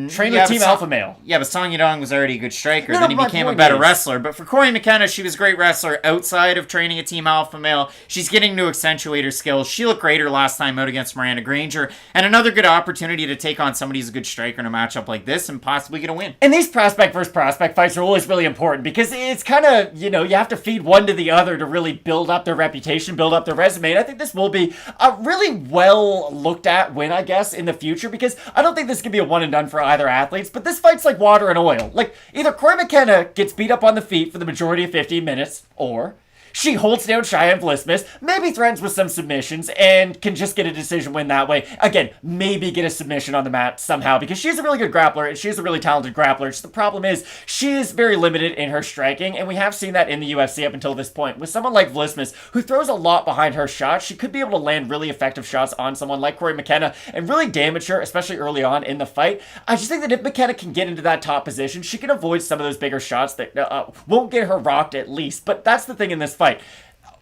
Trained with Team Alpha Male. Yeah, but Song Yadong was already a good striker. Then he became a better wrestler. But for Cory McKenna, she was a great wrestler outside of training at Team Alpha Male. She's getting to accentuate her skills. She looked great her last time out against Miranda Granger. And another good opportunity to take on somebody who's a good striker in a matchup like this and possibly get a win. And these prospect versus prospect fights are always really important, because it's kind of, you have to feed one to the other to really build up their reputation, build up their resume. And I think this will be a really well looked at win, I guess, in the future, because I don't think this can be a one and done for either athletes, but this fight's like water and oil. Like, either Cory McKenna gets beat up on the feet for the majority of 15 minutes, or she holds down Cheyanne Vlismas, maybe threatens with some submissions, and can just get a decision win that way. Again, maybe get a submission on the mat somehow, because she's a really good grappler, and she's a really talented grappler. Just the problem is, she is very limited in her striking, and we have seen that in the UFC up until this point. With someone like Vlismas, who throws a lot behind her shots, she could be able to land really effective shots on someone like Cory McKenna, and really damage her, especially early on in the fight. I just think that if McKenna can get into that top position, she can avoid some of those bigger shots that won't get her rocked at least. But that's the thing in this fight.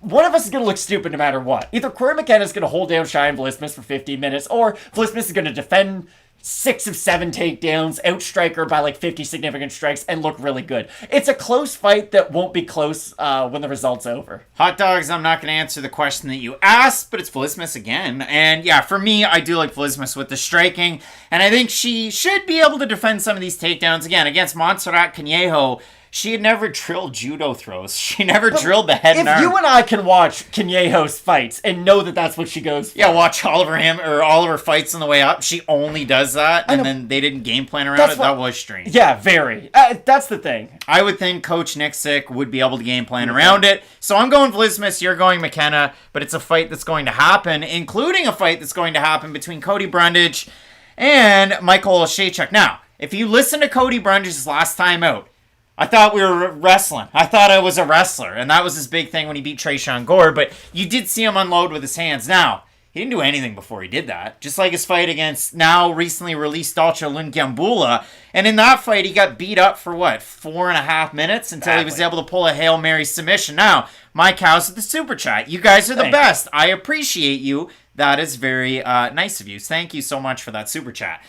One of us is going to look stupid no matter what. Either Cory McKenna is going to hold down Cheyanne Vlismas for 15 minutes, or Vlismas is going to defend 6 of 7 takedowns, outstrike her by like 50 significant strikes, and look really good. It's a close fight that won't be close when the result's over. Hot dogs, I'm not going to answer the question that you asked, but it's Vlismas again. And yeah, for me, I do like Vlismas with the striking, and I think she should be able to defend some of these takedowns. Again, against Montserrat Conejo, she had never drilled judo throws. She never drilled the head and arm. If you and I can watch Cannonier's fights and know that that's what she goes for. Yeah, watch all of her fights on the way up. She only does that, and then they didn't game plan around it. That was strange. Yeah, very. That's the thing. I would think Coach Nixick would be able to game plan around it. So I'm going Vlismas, you're going McKenna, but it's a fight that's going to happen, including a fight that's going to happen between Cody Brundage and Michael Olszewczuk. Now, if you listen to Cody Brundage's last time out, I thought we were wrestling. I thought I was a wrestler, and that was his big thing when he beat Tresean Gore, but you did see him unload with his hands. Now, he didn't do anything before he did that. Just like his fight against now recently released Dalcha Lungiambula. And in that fight, he got beat up for 4.5 minutes until he was able to pull a Hail Mary submission. Now, my cows at the Super Chat. You guys are the best. I appreciate you. That is very nice of you. Thank you so much for that Super Chat.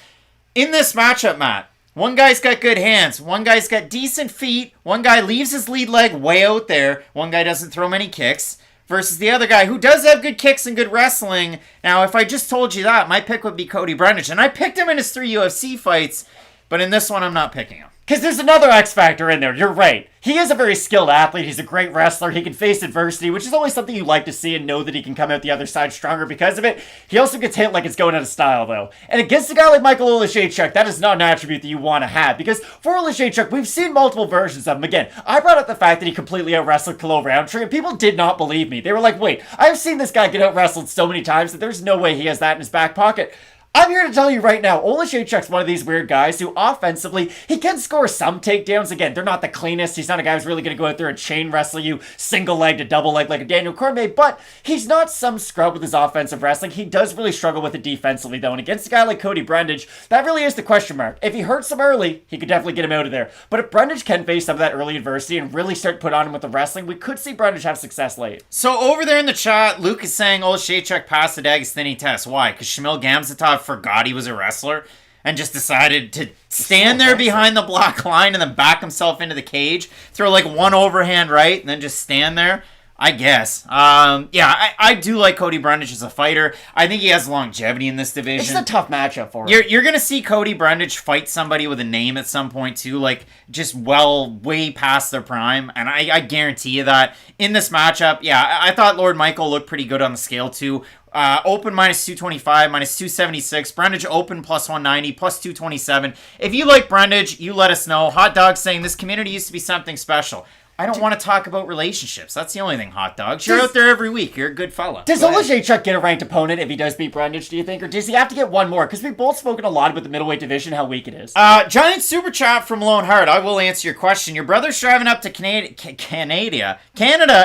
In this matchup, Matt, one guy's got good hands. One guy's got decent feet. One guy leaves his lead leg way out there. One guy doesn't throw many kicks. Versus the other guy who does have good kicks and good wrestling. Now, if I just told you that, my pick would be Cody Brundage. And I picked him in his 3 UFC fights, but in this one, I'm not picking him. Because there's another X factor in there. You're right. He is a very skilled athlete. He's a great wrestler. He can face adversity, which is always something you like to see and know that he can come out the other side stronger because of it. He also gets hit like it's going out of style, though. And against a guy like Michael Olszewczuk, that is not an attribute that you want to have. Because for Olszewczuk, we've seen multiple versions of him. Again, I brought up the fact that he completely out-wrestled Khalil Roundtree, and people did not believe me. They were like, wait, I've seen this guy get out-wrestled so many times that there's no way he has that in his back pocket. I'm here to tell you right now, Olszewczuk's one of these weird guys who offensively, he can score some takedowns. Again, they're not the cleanest. He's not a guy who's really going to go out there and chain wrestle you single leg to double leg like a Daniel Cormier, but he's not some scrub with his offensive wrestling. He does really struggle with it defensively, though, and against a guy like Cody Brundage, that really is the question mark. If he hurts him early, he could definitely get him out of there. But if Brundage can face some of that early adversity and really start to put on him with the wrestling, we could see Brundage have success late. So over there in the chat, Luke is saying Olszewczuk passed the Dagestani test. Why? Because Shamil Gamzatov forgot he was a wrestler and just decided to stand there behind the black line and then back himself into the cage, throw like one overhand right, and then just stand there. I guess. I do like Cody Brundage as a fighter. I think he has longevity in this division. It's a tough matchup for him. You're going to see Cody Brundage fight somebody with a name at some point too, like just way past their prime, and I guarantee you that. In this matchup, I thought Lord Michael looked pretty good on the scale too. Open minus 225, minus 276. Brundage open plus 190, plus 227. If you like Brundage, you let us know. Hot Dog saying this community used to be something special. I don't want to talk about relationships. That's the only thing, Hot Dogs. You're out there every week. You're a good fella. Does Olszewczuk get a ranked opponent if he does beat Brundage, do you think? Or does he have to get one more? Because we've both spoken a lot about the middleweight division, how weak it is. Giant super chat from Lone Heart. I will answer your question. Your brother's driving up to Canada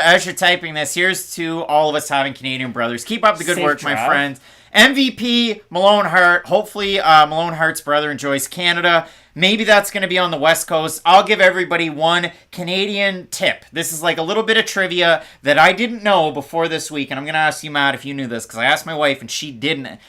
as you're typing this. Here's to all of us having Canadian brothers. Keep up the good work, my friends. MVP, Malone Hart. Hopefully, Malone Hart's brother enjoys Canada. Maybe that's going to be on the West Coast. I'll give everybody one Canadian tip. This is like a little bit of trivia that I didn't know before this week. And I'm going to ask you, Matt, if you knew this, because I asked my wife and she didn't.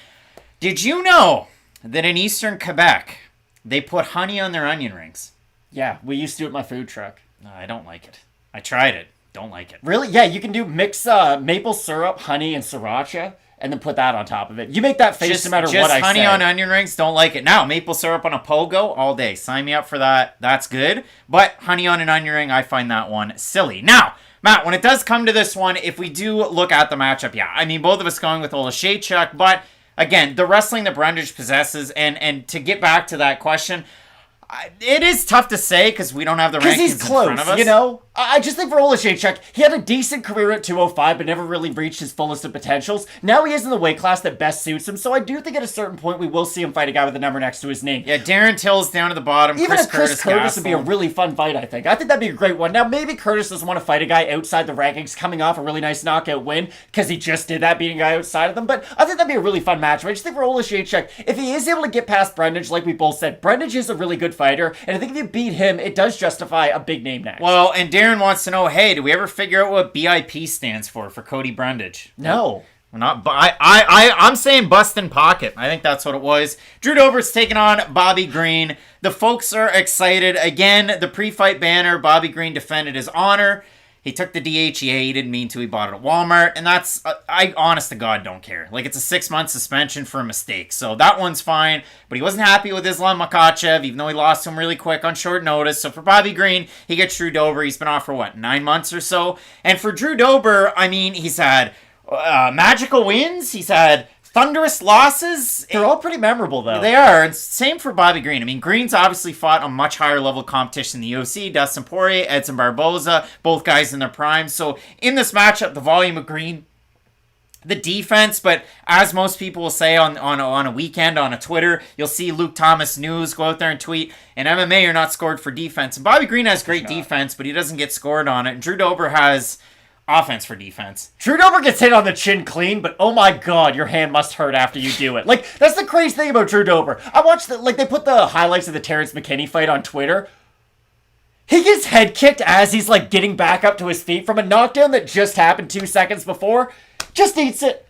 Did you know that in Eastern Quebec, they put honey on their onion rings? Yeah, we used to do it at my food truck. No, I don't like it. I tried it. Don't like it. Really? Yeah, you can do mix maple syrup, honey, and sriracha. And then put that on top of it. You make that face no matter what I say. Just honey on onion rings, don't like it. Now, maple syrup on a pogo, all day. Sign me up for that. That's good. But honey on an onion ring, I find that one silly. Now, Matt, when it does come to this one, if we do look at the matchup, I mean, both of us going with Olszewczuk, but again, the wrestling that Brundage possesses, and to get back to that question, it is tough to say because we don't have the rankings he's close, in front of us. You know? I just think for Olszewczuk, he had a decent career at 205, but never really reached his fullest of potentials. Now he is in the weight class that best suits him, so I do think at a certain point we will see him fight a guy with a number next to his name. Yeah, Darren Till's down at the bottom. Even Chris Curtis would be a really fun fight, I think. I think that'd be a great one. Now, maybe Curtis doesn't want to fight a guy outside the rankings coming off a really nice knockout win, because he just did that, beating a guy outside of them, but I think that'd be a really fun match. I just think for Olszewczuk, if he is able to get past Brundage, like we both said, Brundage is a really good fighter, and I think if you beat him, it does justify a big name next. Well, and Darren wants to know, hey, do we ever figure out what BIP stands for Cody Brundage? No. I'm saying bust in pocket. I think that's what it was. Drew Dobert's taking on Bobby Green. The folks are excited. Again, the pre-fight banner, Bobby Green defended his honor. He took the DH. He hated me until he bought it at Walmart. And that's, I honest to God don't care. Like, it's a 6-month suspension for a mistake. So that one's fine. But he wasn't happy with Islam Makhachev, even though he lost to him really quick on short notice. So for Bobby Green, he gets Drew Dober. He's been off for, 9 months or so? And for Drew Dober, I mean, he's had magical wins. He's had thunderous losses. They're all pretty memorable, though. They are. And same for Bobby Green. I mean, Green's obviously fought on much higher level competition in the UFC. Dustin Poirier, Edson Barboza, both guys in their prime. So in this matchup, the volume of Green, the defense, but as most people will say on a weekend on a Twitter, you'll see Luke Thomas News go out there and tweet, in MMA, you're not scored for defense. And Bobby Green has great defense, but he doesn't get scored on it. And Drew Dober has offense for defense. Drew Dober gets hit on the chin clean, but oh my god, your hand must hurt after you do it. Like, that's the crazy thing about Drew Dober. I watched they put the highlights of the Terrence McKinney fight on Twitter. He gets head kicked as he's getting back up to his feet from a knockdown that just happened 2 seconds before. Just eats it.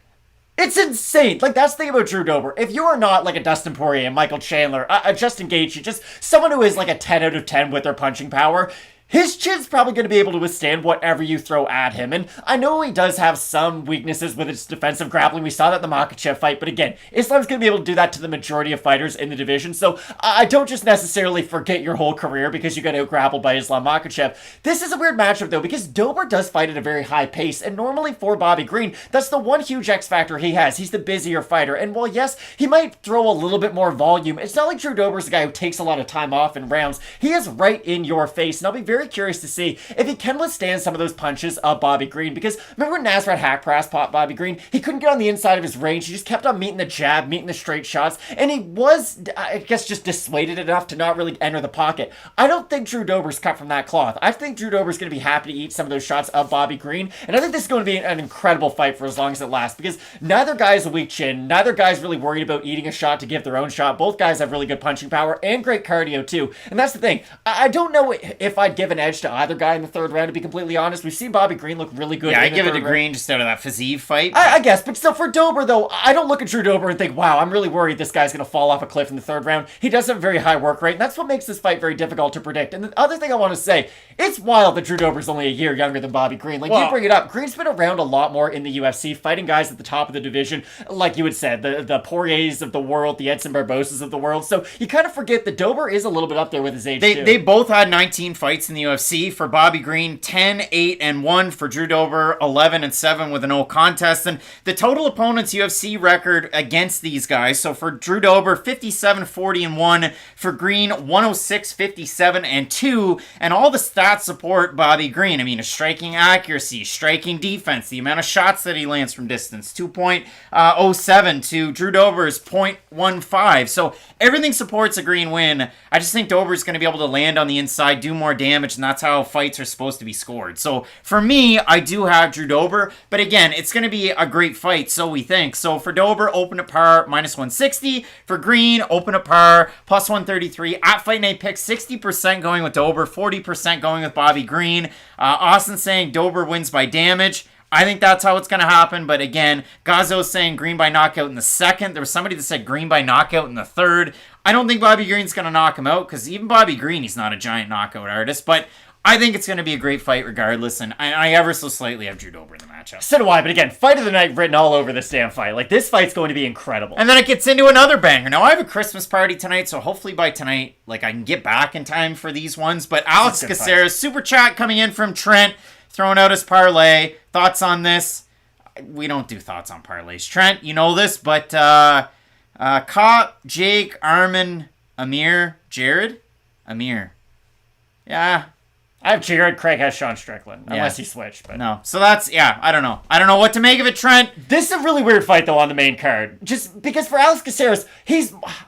It's insane. That's the thing about Drew Dober. If you are not a Dustin Poirier, a Michael Chandler, a Justin Gaethje, just someone who is a 10 out of 10 with their punching power, his chin's probably going to be able to withstand whatever you throw at him. And I know he does have some weaknesses with his defensive grappling. We saw that in the Makhachev fight. But again, Islam's going to be able to do that to the majority of fighters in the division. So I don't just necessarily forget your whole career because you got out-grappled by Islam Makhachev. This is a weird matchup, though, because Dober does fight at a very high pace. And normally for Bobby Green, that's the one huge X factor he has. He's the busier fighter. And while, yes, he might throw a little bit more volume, it's not like Drew Dober's a guy who takes a lot of time off in rounds. He is right in your face. And I'll be very curious to see if he can withstand some of those punches of Bobby Green. Because remember when Nasrat Haqparast popped Bobby Green? He couldn't get on the inside of his range. He just kept on meeting the jab, meeting the straight shots. And he was, I guess, just dissuaded enough to not really enter the pocket. I don't think Drew Dober's cut from that cloth. I think Drew Dober's going to be happy to eat some of those shots of Bobby Green. And I think this is going to be an incredible fight for as long as it lasts. Because neither guy is a weak chin. Neither guy's really worried about eating a shot to give their own shot. Both guys have really good punching power and great cardio too. And that's the thing. I don't know if I'd give an edge to either guy in the third round, to be completely honest. We've seen Bobby Green look really good. Yeah, I give it to Green just out of that physique fight. I guess, but still, for Dober, though, I don't look at Drew Dober and think, wow, I'm really worried this guy's going to fall off a cliff in the third round. He does have a very high work rate, and that's what makes this fight very difficult to predict. And the other thing I want to say, it's wild that Drew Dober's only a year younger than Bobby Green. You bring it up, Green's been around a lot more in the UFC, fighting guys at the top of the division, like you had said, the Poiriers of the world, the Edson Barbosas of the world. So you kind of forget that Dober is a little bit up there with his age, too. They both had 19 fights in the UFC. For Bobby Green, 10, 8-1. For Drew Dober, 11-7 with a no contest. And the total opponents' UFC record against these guys, so for Drew Dober, 57-40-1. For Green, 106-57-2. And all the stats support Bobby Green. I mean, his striking accuracy, striking defense, the amount of shots that he lands from distance, 2.07 to Drew Dober's 0.15. So everything supports a Green win. I just think Dober's going to be able to land on the inside, do more damage, and that's how fights are supposed to be scored. So for me, I do have Drew Dober, but again, it's going to be a great fight, so we think. So for Dober, open at par, -160. For Green, open at par, +133. At Fight Night Picks, 60% going with Dober, 40% going with Bobby Green. Austin saying Dober wins by damage. I think that's how it's going to happen, but again, Gazzo's saying Green by knockout in the second. There was somebody that said Green by knockout in the third. I don't think Bobby Green's going to knock him out, because even Bobby Green, he's not a giant knockout artist, but I think it's going to be a great fight regardless, and I ever so slightly have Drew Dober in the matchup. So do I, but again, fight of the night written all over this damn fight. This fight's going to be incredible. And then it gets into another banger. Now, I have a Christmas party tonight, so hopefully by tonight, I can get back in time for these ones, but Alex Caceres, super chat coming in from Trent, throwing out his parlay. Thoughts on this? We don't do thoughts on parlays. Trent, you know this, but Kape, Jake, Armin, Amir, Jared? Amir. Yeah. I have Jared. Craig has Sean Strickland, unless he switched. But no. So that's, I don't know. I don't know what to make of it, Trent. This is a really weird fight, though, on the main card. Just because for Alex Caceres,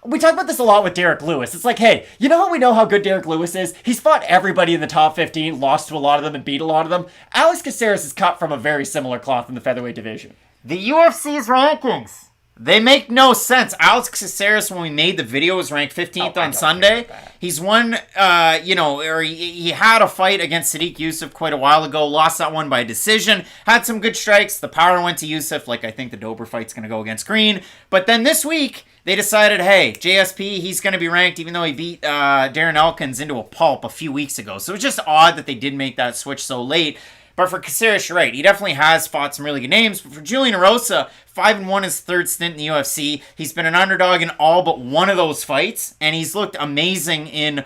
we talk about this a lot with Derek Lewis. It's like, hey, you know how we know how good Derek Lewis is? He's fought everybody in the top 15, lost to a lot of them, and beat a lot of them. Alex Caceres is cut from a very similar cloth in the featherweight division. The UFC's rankings. They make no sense. Alex Caceres, when we made the video, was ranked 15th on Sunday. He's won, he had a fight against Sadiq Youssef quite a while ago, lost that one by decision, had some good strikes. The power went to Youssef, I think the Dober fight's going to go against Green. But then this week, they decided, hey, JSP, he's going to be ranked, even though he beat Darren Elkins into a pulp a few weeks ago. So it's just odd that they did make that switch so late. But for Caceres, you're right. He definitely has fought some really good names. But for Julian Erosa, 5-1 his third stint in the UFC. He's been an underdog in all but one of those fights, and he's looked amazing in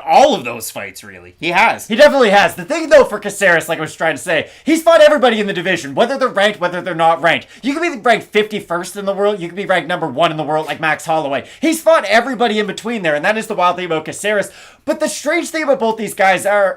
all of those fights, really. He has. He definitely has. The thing, though, for Caceres, like I was trying to say, he's fought everybody in the division, whether they're ranked, whether they're not ranked. You could be ranked 51st in the world, you could be ranked number 1 in the world, like Max Holloway. He's fought everybody in between there, and that is the wild thing about Caceres. But the strange thing about both these guys are,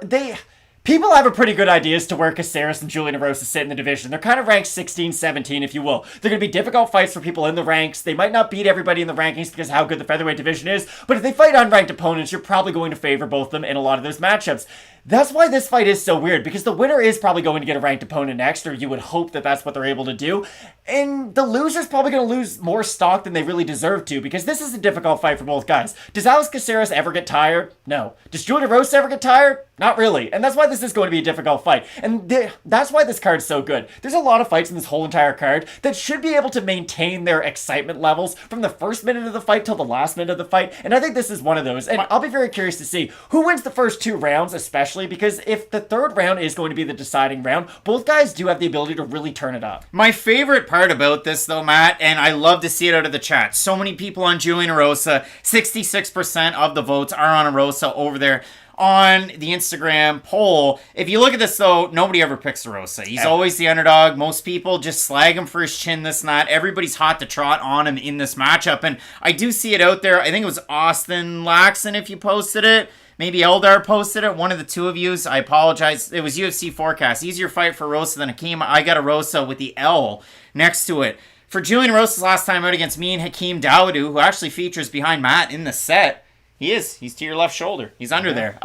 people have a pretty good idea as to where Caceres and Julian Erosa sit in the division. They're kind of ranked 16, 17, if you will. They're going to be difficult fights for people in the ranks. They might not beat everybody in the rankings because of how good the featherweight division is, but if they fight unranked opponents, you're probably going to favor both of them in a lot of those matchups. That's why this fight is so weird, because the winner is probably going to get a ranked opponent next, or you would hope that that's what they're able to do. And the loser's probably going to lose more stock than they really deserve to, because this is a difficult fight for both guys. Does Alex Caceres ever get tired? No. Does Julian Erosa ever get tired? Not really. And that's why this is going to be a difficult fight. And that's why this card's so good. There's a lot of fights in this whole entire card that should be able to maintain their excitement levels from the first minute of the fight till the last minute of the fight. And I think this is one of those. And I'll be very curious to see who wins the first 2 rounds, especially because if the third round is going to be the deciding round, both guys do have the ability to really turn it up. My favorite part about this, though, Matt, and I love to see it out of the chat, so many people on Julian Erosa, 66% of the votes are on Erosa over there on the Instagram poll. If you look at this, though, nobody ever picks Erosa. He's always the underdog. Most people just slag him for his chin, this and that. Everybody's hot to trot on him in this matchup, and I do see it out there. I think it was Austin Laxon, if you posted it. Maybe Eldar posted it. One of the two of yous. I apologize. It was UFC Forecast. Easier fight for Erosa than Hakeem. I got Erosa with the L next to it. For Julian Erosa's last time out against me and Hakeem Dawodu, who actually features behind Matt in the set. He's to your left shoulder. He's under there.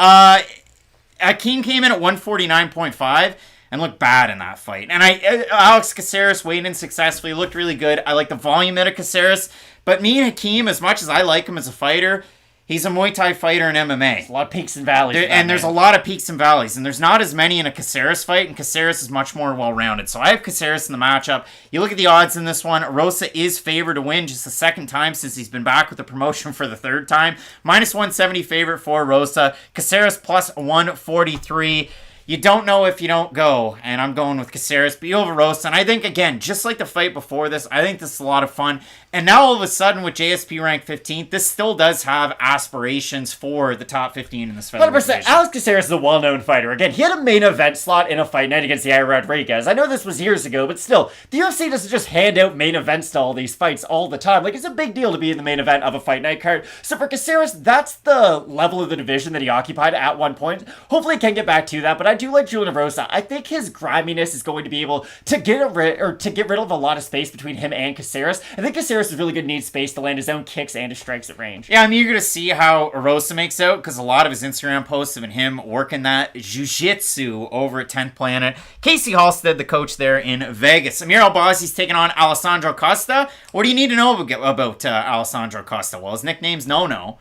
Hakeem came in at 149.5 and looked bad in that fight. And Alex Caceres weighed in successfully, looked really good. I like the volume out of Caceres. But me and Hakeem, as much as I like him as a fighter, he's a Muay Thai fighter in MMA. There's a lot of peaks and valleys. There's a lot of peaks and valleys. And there's not as many in a Caceres fight. And Caceres is much more well-rounded. So I have Caceres in the matchup. You look at the odds in this one. Erosa is favored to win just the second time since he's been back with the promotion for the third time. Minus 170 favorite for Erosa. Caceres plus 143. You don't know if you don't go, and I'm going with Caceres, but you have Erosa, and I think, again, just like the fight before this, I think this is a lot of fun, and now all of a sudden, with JSP ranked 15th, this still does have aspirations for the top 15 in this featherweight 100%. division. Alex Caceres is a well-known fighter. Again, he had a main event slot in a fight night against Yair Rodriguez. I know this was years ago, but still, the UFC doesn't just hand out main events to all these fights all the time. Like, it's a big deal to be in the main event of a fight night card. So for Caceres, that's the level of the division that he occupied at one point. Hopefully he can get back to that, but I do like Julian Erosa. I think his griminess is going to be able to get rid of a lot of space between him and Caceres. I think Caceres is really good, needs space to land his own kicks and his strikes at range. Yeah, I'm eager to see how Erosa makes out, because a lot of his Instagram posts have been him working that jiu-jitsu over at 10th Planet. Casey Halstead, the coach there in Vegas. Amir Albazi's taking on Alessandro Costa. What do you need to know about Alessandro Costa? Well, his nickname's No-No.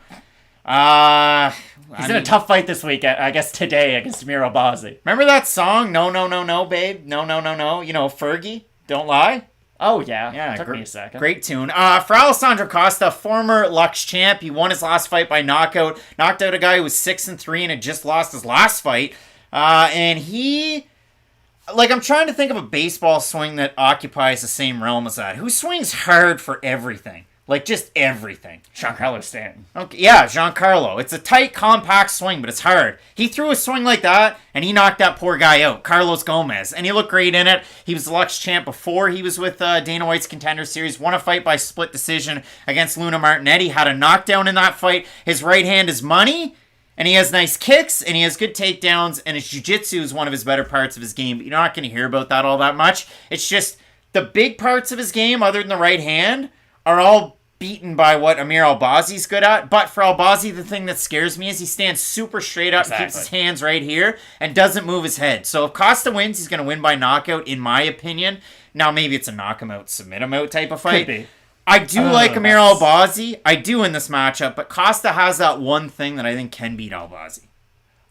He's in a tough fight this week, I guess today, against Amir Albazi. Remember that song, No, No, No, No, Babe? No, No, No, No. You know, Fergie, Don't Lie? Oh, yeah. Yeah, Took me a second. Great tune. For Alessandro Costa, former Lux champ, he won his last fight by knockout. Knocked out a guy who was 6-3 and had just lost his last fight. And he... Like, I'm trying to think of a baseball swing that occupies the same realm as that. Who swings hard for everything? Like, just everything. Giancarlo Stanton. Okay, yeah, Giancarlo. It's a tight, compact swing, but it's hard. He threw a swing like that, and he knocked that poor guy out, Carlos Gomez. And he looked great in it. He was the Lux champ before he was with Dana White's Contender Series. Won a fight by split decision against Luna Martinetti. Had a knockdown in that fight. His right hand is money, and he has nice kicks, and he has good takedowns, and his jiu-jitsu is one of his better parts of his game. But you're not going to hear about that all that much. It's just the big parts of his game, other than the right hand, are all beaten by what Amir Albazi's good at. But for Albazi, the thing that scares me is he stands super straight up, and keeps his hands right here, and doesn't move his head. So if Costa wins, he's going to win by knockout, in my opinion. Now, maybe it's a knock him out, submit him out type of fight. Could be. I do like Amir Albazi. I do in this matchup, but Costa has that one thing that I think can beat Albazi.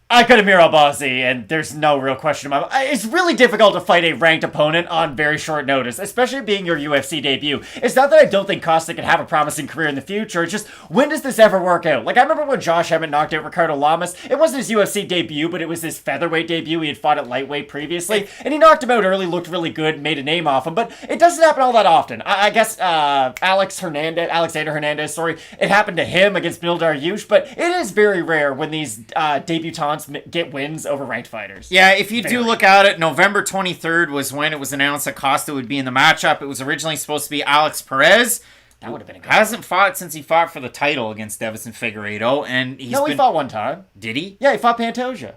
I could have Albazi, and there's no real question about it. It's really difficult to fight a ranked opponent on very short notice, especially being your UFC debut. It's not that I don't think Costa could have a promising career in the future, it's just, when does this ever work out? Like, I remember when Josh Emmett knocked out Ricardo Lamas. It wasn't his UFC debut, but it was his featherweight debut. He had fought at lightweight previously, and he knocked him out early, looked really good, made a name off him, but it doesn't happen all that often. I guess Alexander Hernandez, it happened to him against Bill Dariush, but it is very rare when these debutants get wins over ranked fighters. Yeah, if you do look at it, November 23rd was when it was announced that Costa would be in the matchup. It was originally supposed to be Alex Perez. That would have been a good Hasn't fought since he fought for the title against Deiveson Figueiredo, and he fought one time. Did he? Yeah, he fought Pantoja.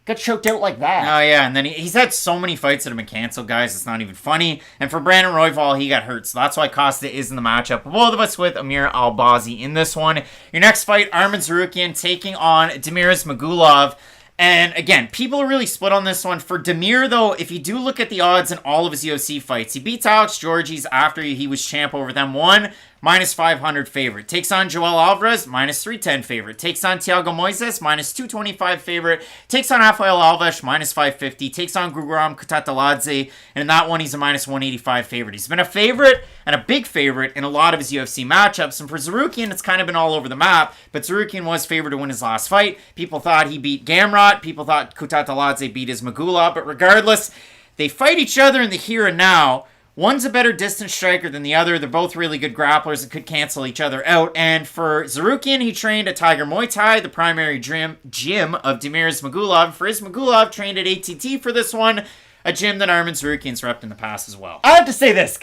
Got choked out like that. Oh, yeah, and then he's had so many fights that have been canceled, guys, it's not even funny. And for Brandon Royval, he got hurt, so that's why Costa is in the matchup. Both of us with Amir Albazi in this one. Your next fight, Arman Tsarukyan taking on Damir Ismagulov. And again, people are really split on this one. For Damir, though, if you do look at the odds in all of his UFC fights, he beats Alex Georges after he was champ over them. One, -500 favorite. Takes on Joel Alvarez, -310 favorite. Takes on Thiago Moises, -225 favorite. Takes on Rafael Alves, -550. Takes on Guram Kutateladze, and in that one, he's a -185 favorite. He's been a favorite and a big favorite in a lot of his UFC matchups. And for Tsarukyan, it's kind of been all over the map, but Tsarukyan was favored to win his last fight. People thought he beat Gamrot. People thought Kutateladze beat Ismagulov, but regardless, they fight each other in the here and now. One's a better distance striker than the other. They're both really good grapplers that could cancel each other out. And for Tsarukyan, he trained at Tiger Muay Thai, the primary gym of Damir Ismagulov. For Ismagulov, trained at ATT for this one, a gym that Arman Tsarukyan's repped in the past as well. I have to say this.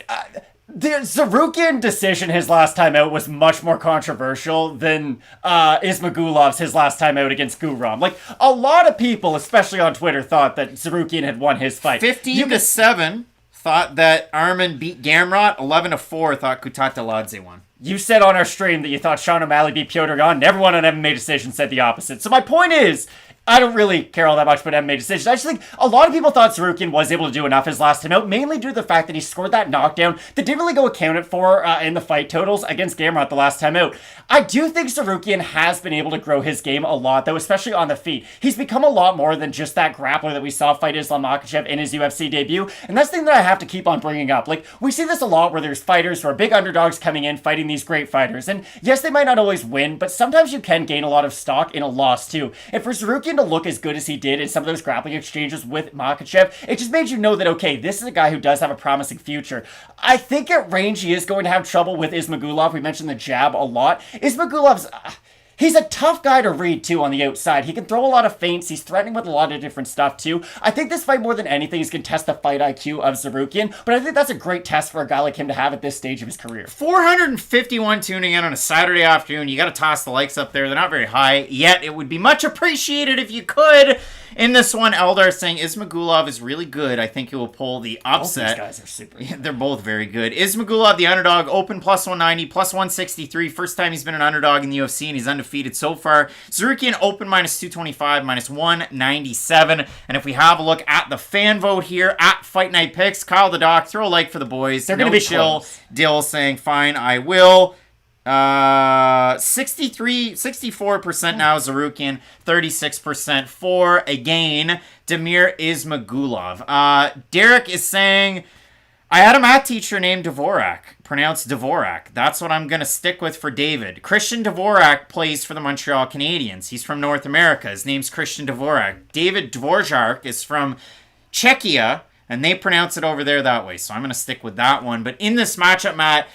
The Tsarukyan decision his last time out was much more controversial than Ismagulov's his last time out against Guram. Like, a lot of people, especially on Twitter, thought that Tsarukyan had won his fight. 15-7. Thought that Arman beat Gamrot. 11-4 thought Kutateladze won. You said on our stream that you thought Sean O'Malley beat Piotr Gon. Everyone on MMA Decision said the opposite. So my point is, I don't really care all that much about MMA decisions. I just think a lot of people thought Tsarukyan was able to do enough his last time out, mainly due to the fact that he scored that knockdown that didn't really go accounted for in the fight totals against Gamrot the last time out. I do think Tsarukyan has been able to grow his game a lot, though, especially on the feet. He's become a lot more than just that grappler that we saw fight Islam Makhachev in his UFC debut, and that's the thing that I have to keep on bringing up. Like, we see this a lot where there's fighters who are big underdogs coming in, fighting these great fighters, and yes, they might not always win, but sometimes you can gain a lot of stock in a loss, too. And for Tsarukyan to look as good as he did in some of those grappling exchanges with Makhachev, it just made you know that, okay, this is a guy who does have a promising future. I think at range he is going to have trouble with Ismagulov. We mentioned the jab a lot. Ismagulov's... he's a tough guy to read, too, on the outside. He can throw a lot of feints. He's threatening with a lot of different stuff, too. I think this fight, more than anything, is going to test the fight IQ of Tsarukyan, but I think that's a great test for a guy like him to have at this stage of his career. 451 tuning in on a Saturday afternoon. You got to toss the likes up there. They're not very high, yet it would be much appreciated if you could. In this one, Eldar saying Ismagulov is really good. I think he will pull the upset. Both these guys are super. They're both very good. Ismagulov, the underdog, open +190, +163. First time he's been an underdog in the UFC, and he's undefeated so far. Tsarukyan, open -225, -197. And if we have a look at the fan vote here at Fight Night Picks, Kyle the Doc, throw a like for the boys. They're going to be chill. close. Dill saying, fine, I will. 64% now Tsarukyan, 36% for, again, Damir Ismagulov. Derek is saying, I had a math teacher named Dvorak, pronounced Dvorak. That's what I'm going to stick with for David. Christian Dvorak plays for the Montreal Canadiens. He's from North America. His name's Christian Dvorak. David Dvorak is from Czechia, and they pronounce it over there that way. So I'm going to stick with that one. But in this matchup, Matt,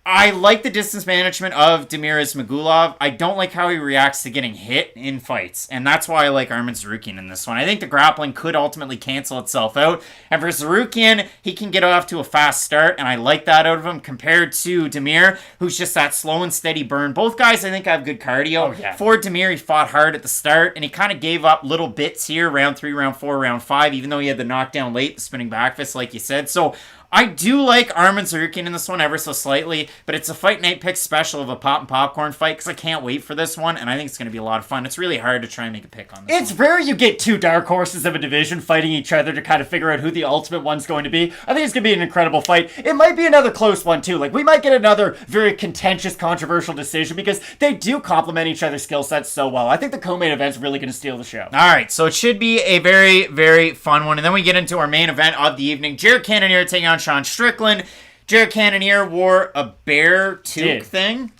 I like the distance management of Damir Ismagulov. I don't like how he reacts to getting hit in fights, and that's why I like Arman Tsarukyan in this one. I think the grappling could ultimately cancel itself out, and for Tsarukyan, he can get off to a fast start, and I like that out of him compared to Damir, who's just that slow and steady burn. Both guys, I think, have good cardio. Oh, yeah. For Damir, he fought hard at the start, and he kind of gave up little bits here, round 3, round 4, round 5, even though he had the knockdown late, the spinning back fist, like you said. So I do like Arman Tsarukyan in this one ever so slightly, but it's a Fight Night pick special of a pop and popcorn fight because I can't wait for this one, and I think it's going to be a lot of fun. It's really hard to try and make a pick on this It's rare you get two dark horses of a division fighting each other to kind of figure out who the ultimate one's going to be. I think it's going to be an incredible fight. It might be another close one, too. Like, we might get another very contentious, controversial decision because they do complement each other's skill sets so well. I think the co-main event's really going to steal the show. All right, so it should be a very, very fun one, and then we get into our main event of the evening. Jared Cannonier taking on Sean Strickland. Jared Cannonier wore a bear toque thing.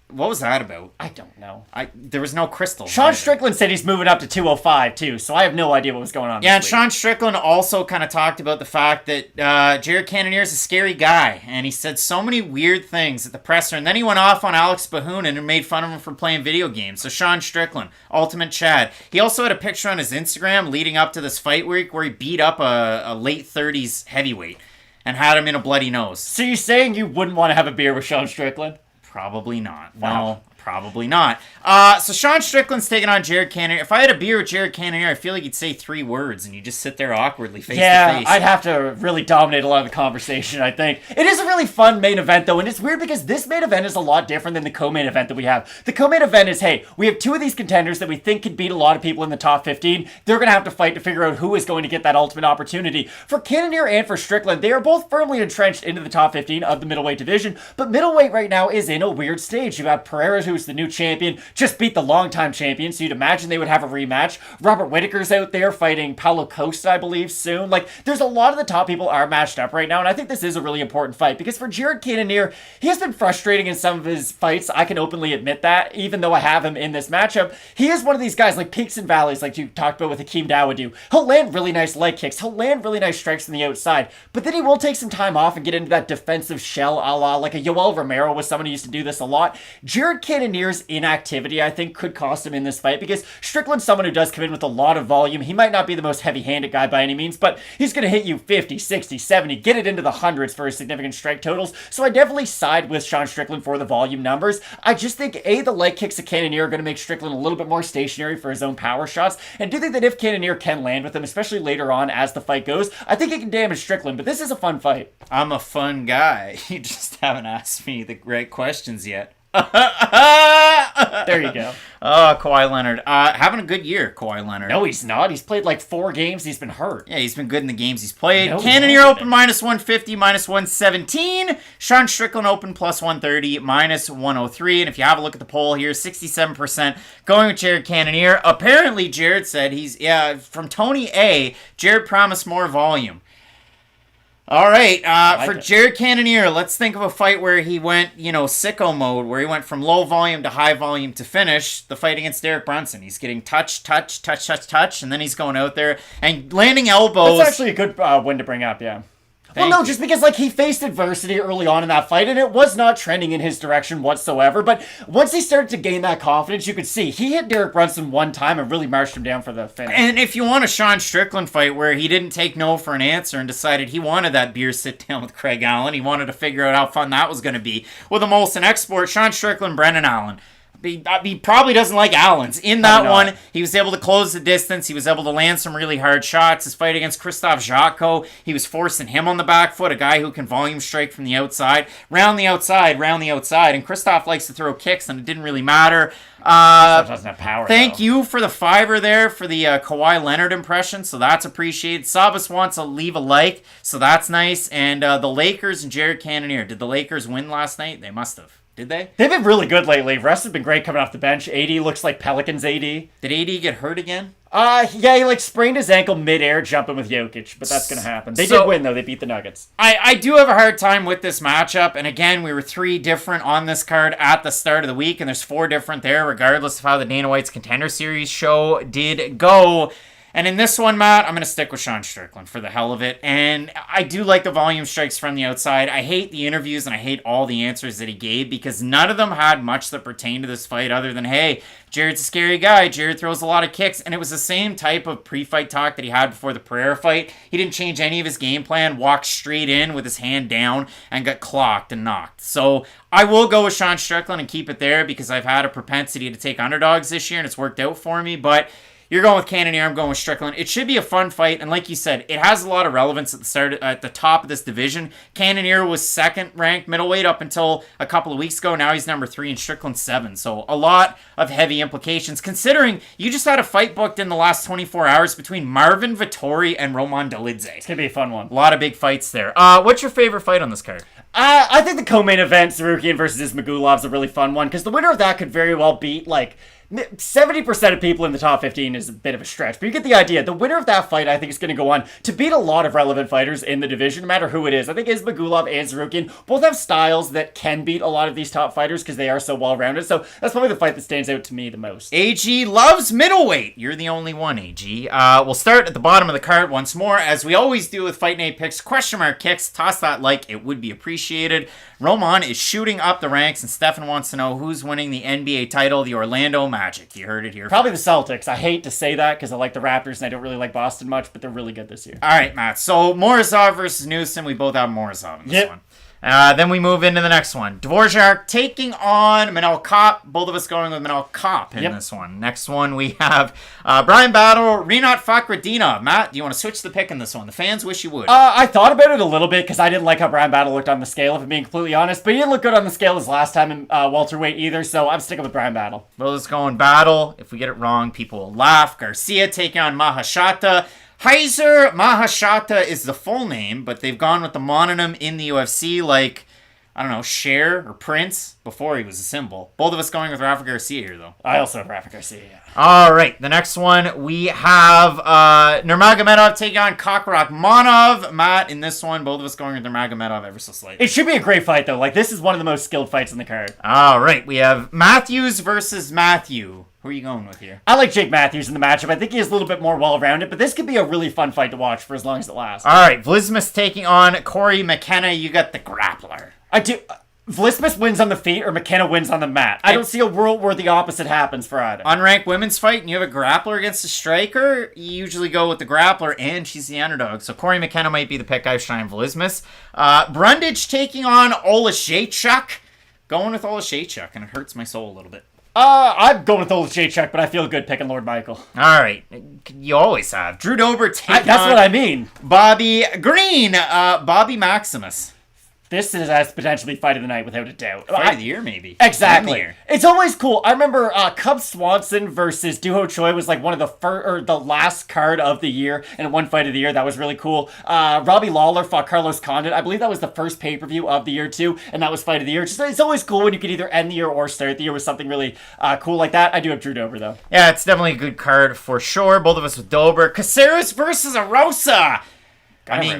What was that about? I don't know. There was no crystal. Sean Strickland said he's moving up to 205 too, so I have no idea what was going on. Yeah, and Sean Strickland also kind of talked about the fact that Jared Cannonier is a scary guy, and he said so many weird things at the presser, and then he went off on Alex Bahoun and made fun of him for playing video games. So Sean Strickland, Ultimate Chad. He also had a picture on his Instagram leading up to this fight week where he beat up a late 30s heavyweight and had him in a bloody nose. So you're saying you wouldn't want to have a beer with Sean Strickland? Probably not. Wow. No, probably not. So Sean Strickland's taking on Jared Cannonier. If I had a beer with Jared Cannonier, I feel like you'd say 3 words and you just sit there awkwardly face to face. Yeah, I'd have to really dominate a lot of the conversation, I think. It is a really fun main event, though, and it's weird because this main event is a lot different than the co-main event that we have. The co-main event is, hey, we have 2 of these contenders that we think could beat a lot of people in the top 15. They're going to have to fight to figure out who is going to get that ultimate opportunity. For Cannonier and for Strickland, they are both firmly entrenched into the top 15 of the middleweight division, but middleweight right now is in a weird stage. You have Pereira, who's the new champion, just beat the longtime champion, so you'd imagine they would have a rematch. Robert Whittaker's out there fighting Paulo Costa, I believe, soon. Like, there's a lot of the top people are matched up right now, and I think this is a really important fight, because for Jared Cannonier, he has been frustrating in some of his fights. I can openly admit that, even though I have him in this matchup. He is one of these guys, like peaks and valleys, like you talked about with Hakeem Dawodu. He'll land really nice leg kicks. He'll land really nice strikes from the outside, but then he will take some time off and get into that defensive shell a la like a Yoel Romero was someone who used to do this a lot. Jared Cannonier's inactivity, I think, could cost him in this fight because Strickland's someone who does come in with a lot of volume. He might not be the most heavy-handed guy by any means, but he's going to hit you 50, 60, 70, get it into the hundreds for his significant strike totals. So I definitely side with Sean Strickland for the volume numbers. I just think, A, the leg kicks of Cannonier are going to make Strickland a little bit more stationary for his own power shots, and do think that if Cannonier can land with him, especially later on as the fight goes, I think it can damage Strickland, but this is a fun fight. I'm a fun guy. You just haven't asked me the right questions yet. There you go. Oh, Kawhi Leonard. Having a good year, Kawhi Leonard. No, he's not. He's played like 4 games. He's been hurt. Yeah, he's been good in the games he's played. No, Cannonier open -150, -117. Sean Strickland open +130, -103. And if you have a look at the poll here, 67% going with Jared Cannonier. Apparently, Jared said from Tony A, Jared promised more volume. All right, for Jared Cannonier, let's think of a fight where he went, sicko mode, where he went from low volume to high volume to finish the fight against Derek Brunson. He's getting touch, and then he's going out there and landing elbows. That's actually a good win to bring up, yeah. Just because he faced adversity early on in that fight, and it was not trending in his direction whatsoever, but once he started to gain that confidence, you could see he hit Derek Brunson one time and really marched him down for the finish. And if you want a Sean Strickland fight where he didn't take no for an answer and decided he wanted that beer sit down with Craig Allen, he wanted to figure out how fun that was going to be with a Molson Export, Sean Strickland, Brendan Allen. He probably doesn't like Allen's. In that one, he was able to close the distance. He was able to land some really hard shots. His fight against Krzysztof Jotko, he was forcing him on the back foot, a guy who can volume strike from the outside. Round the outside. And Krzysztof likes to throw kicks, and it didn't really matter. Doesn't have power. Thank you for the $5 there for the Kawhi Leonard impression, so that's appreciated. Sabas wants to leave a like, so that's nice. And the Lakers and Jared Cannonier. Did the Lakers win last night? They must have. Did they? They've been really good lately. Russ has been great coming off the bench. AD looks like Pelicans AD. Did AD get hurt again? Yeah, he sprained his ankle mid-air jumping with Jokic, but that's going to happen. They did win, though. They beat the Nuggets. I do have a hard time with this matchup, and again, we were 3 different on this card at the start of the week, and there's 4 different there, regardless of how the Dana White's Contender Series show did go. And in this one, Matt, I'm going to stick with Sean Strickland for the hell of it. And I do like the volume strikes from the outside. I hate the interviews and I hate all the answers that he gave because none of them had much that pertained to this fight other than, hey, Jared's a scary guy. Jared throws a lot of kicks. And it was the same type of pre-fight talk that he had before the Pereira fight. He didn't change any of his game plan, walked straight in with his hand down and got clocked and knocked. So I will go with Sean Strickland and keep it there because I've had a propensity to take underdogs this year and it's worked out for me. But You're going with Cannonier, I'm going with Strickland. It should be a fun fight, and like you said, it has a lot of relevance at the top of this division. Cannonier was second-ranked middleweight up until a couple of weeks ago. Now he's number 3 and Strickland 7. So a lot of heavy implications, considering you just had a fight booked in the last 24 hours between Marvin Vettori and Roman Dolidze. It's going to be a fun one. A lot of big fights there. What's your favorite fight on this card? I think the co-main event, Sarukian versus Ismagulov, is a really fun one, because the winner of that could very well beat, 70% of people in the top 15 is a bit of a stretch, but you get the idea. The winner of that fight, I think, is going to go on to beat a lot of relevant fighters in the division, no matter who it is. I think Ismagulov and Sarukian both have styles that can beat a lot of these top fighters because they are so well-rounded, so that's probably the fight that stands out to me the most. AG loves middleweight. You're the only one, AG. We'll start at the bottom of the card once more, as we always do with Fight Night picks. Question mark kicks. Toss that like. It would be appreciated. Roman is shooting up the ranks, and Stefan wants to know who's winning the NBA title, the Orlando Magic. You heard it here. Probably the Celtics. I hate to say that because I like the Raptors and I don't really like Boston much, but they're really good this year. All right, Matt. So Morozov versus Newson. We both have Morozov in this one. Then we move into the next one. Dvorak taking on Manel Kape. Both of us going with Manel Kape in this one. Next one, we have Bryan battle, Rinat Fakhretdinov. Matt, do you want to switch the pick in this one? The fans wish you would. I thought about it a little bit because I didn't like how Bryan battle looked on the scale, if I'm being completely honest. But he didn't look good on the scale as last time in welterweight either, so I'm sticking with Bryan battle. Both of us going battle. If we get it wrong, people will laugh. Garcia taking on Maheshate. Maheshate is the full name, but they've gone with the mononym in the UFC, like, I don't know, Cher or Prince, before he was a symbol. Both of us going with Rafa Garcia here, though. I also have Rafa Garcia, yeah. All right, the next one, we have Nurmagomedov taking on Kakhramonov. Matt, in this one, both of us going with Nurmagomedov ever so slightly. It should be a great fight, though. This is one of the most skilled fights on the card. All right, we have Matthews versus Matthew. Who are you going with here? I like Jake Matthews in the matchup. I think he is a little bit more well-rounded, but this could be a really fun fight to watch for as long as it lasts. All right, Vlismas taking on Cory McKenna. You got the grappler. I do. Vlismas wins on the feet or McKenna wins on the mat. I don't see a world where the opposite happens for either. Unranked women's fight and you have a grappler against a striker, you usually go with the grappler, and she's the underdog. So Cory McKenna might be the pick. I shine Vlismas. Brundage taking on Olashaychuk. Going with Olashaychuk, and it hurts my soul a little bit. I'm going with Olashaychuk, but I feel good picking Lord Michael. All right. You always have. Drew Dober taking on... That's what I mean. Bobby Green. Bobby Maximus. This is potentially fight of the night without a doubt. Fight of the year, maybe. Exactly. It's always cool. I remember Cub Swanson versus Duho Choi was one of the last card of the year, and one fight of the year. That was really cool. Robbie Lawler fought Carlos Condit. I believe that was the first pay-per-view of the year too, and that was fight of the year. It's always cool when you can either end the year or start the year with something really cool like that. I do have Drew Dober though. Yeah, it's definitely a good card for sure. Both of us with Dober. Caceres versus Arosa.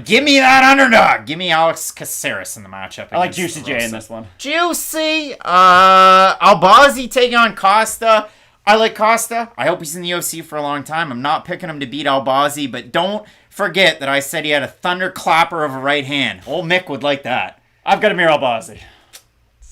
Give me that underdog. Give me Alex Caceres in the matchup. I like Juicy J in this one. Juicy. Albazi taking on Costa. I like Costa. I hope he's in the UFC for a long time. I'm not picking him to beat Albazi, but don't forget that I said he had a thunderclapper of a right hand. Old Mick would like that. I've got Amir Albazi.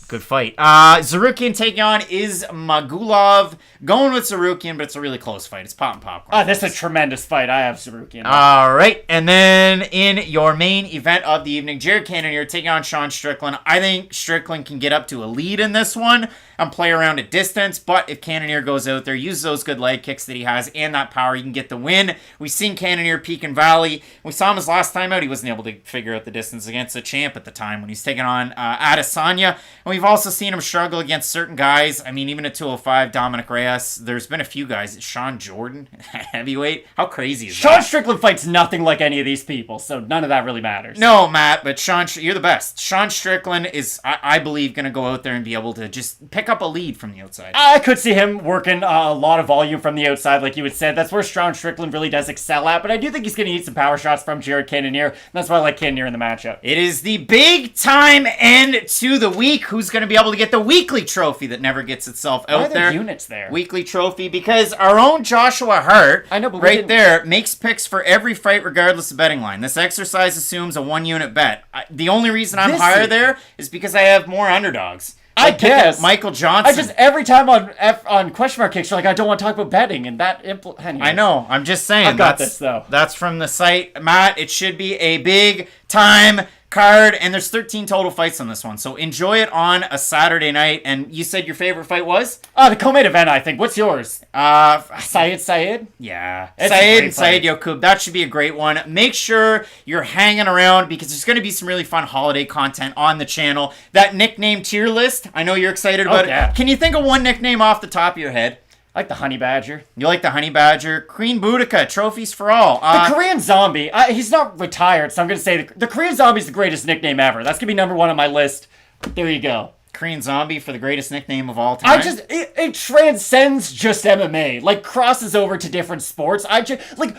Good fight. Zarukian taking on Ismagulov. Going with Zarukian, but it's a really close fight. It's pop and popcorn. This is a tremendous fight. I have Zarukian. All right. And then in your main event of the evening, Jared Cannonier taking on Sean Strickland. I think Strickland can get up to a lead in this one and play around at distance, but if Cannonier goes out there, uses those good leg kicks that he has and that power, he can get the win. We've seen Cannonier peak and valley. We saw him his last time out. He wasn't able to figure out the distance against a champ at the time when he's taking on Adesanya. And we've also seen him struggle against certain guys. I mean, even at 205, Dominic Reyes. There's been a few guys. Sean Jordan, heavyweight. How crazy is that? Sean Strickland fights nothing like any of these people, so none of that really matters. No, Matt, but you're the best. Sean Strickland is, I believe, going to go out there and be able to just pick up a lead from the outside. I could see him working a lot of volume from the outside, like you had said. That's where Sean Strickland really does excel at, but I do think he's going to need some power shots from Jared Cannonier, and that's why I like Cannonier in the matchup. It is the big time end to the week. Who's going to be able to get the weekly trophy that never gets itself out Why are there? Units there. Weekly trophy, because our own Joshua Hart, I know, but right there, makes picks for every fight regardless of betting line. This exercise assumes a 1-unit bet. The only reason I'm higher there is because I have more underdogs. I guess Michael Johnson. Every time on question mark kicks, you're like, I don't want to talk about betting, and that anyways. I know. I'm just saying. I've got this though. That's from the site, Matt. It should be a big time card, and there's 13 total fights on this one. So enjoy it on a Saturday night. And you said your favorite fight was? The co-main event, I think. What's yours? Syed? Yeah. It's Syed and Saidyokub. That should be a great one. Make sure you're hanging around because there's going to be some really fun holiday content on the channel. That nickname tier list, I know you're excited about it. Can you think of one nickname off the top of your head? I like the Honey Badger. You like the Honey Badger? Queen Boudica, trophies for all. The Korean Zombie. He's not retired, so I'm going to say the Korean Zombie is the greatest nickname ever. That's going to be number one on my list. There you go. Korean Zombie for the greatest nickname of all time. It transcends just MMA. Like, crosses over to different sports.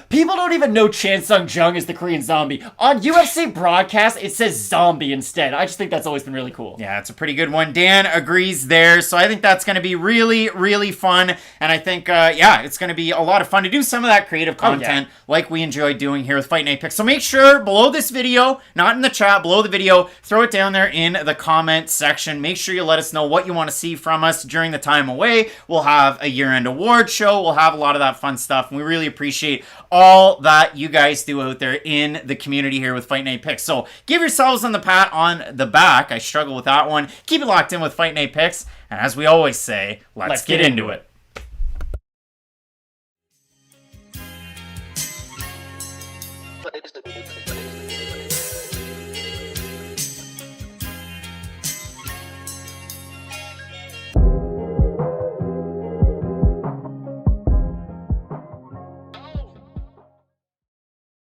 People don't even know Chan Sung Jung is the Korean Zombie. On UFC broadcast, it says Zombie instead. I just think that's always been really cool. Yeah, it's a pretty good one. Dan agrees there. So I think that's going to be really, really fun. And I think, it's going to be a lot of fun to do some of that creative content like we enjoy doing here with Fight Night Picks. So make sure below this video, not in the chat, below the video, throw it down there in the comment section. Make sure you let us know what you want to see from us during the time away. We'll have a year-end award show. We'll have a lot of that fun stuff. And we really appreciate all that you guys do out there in the community here with Fight Night Picks. So give yourselves on the pat on the back. I struggle with that one. Keep it locked in with Fight Night Picks. And as we always say, let's get into it.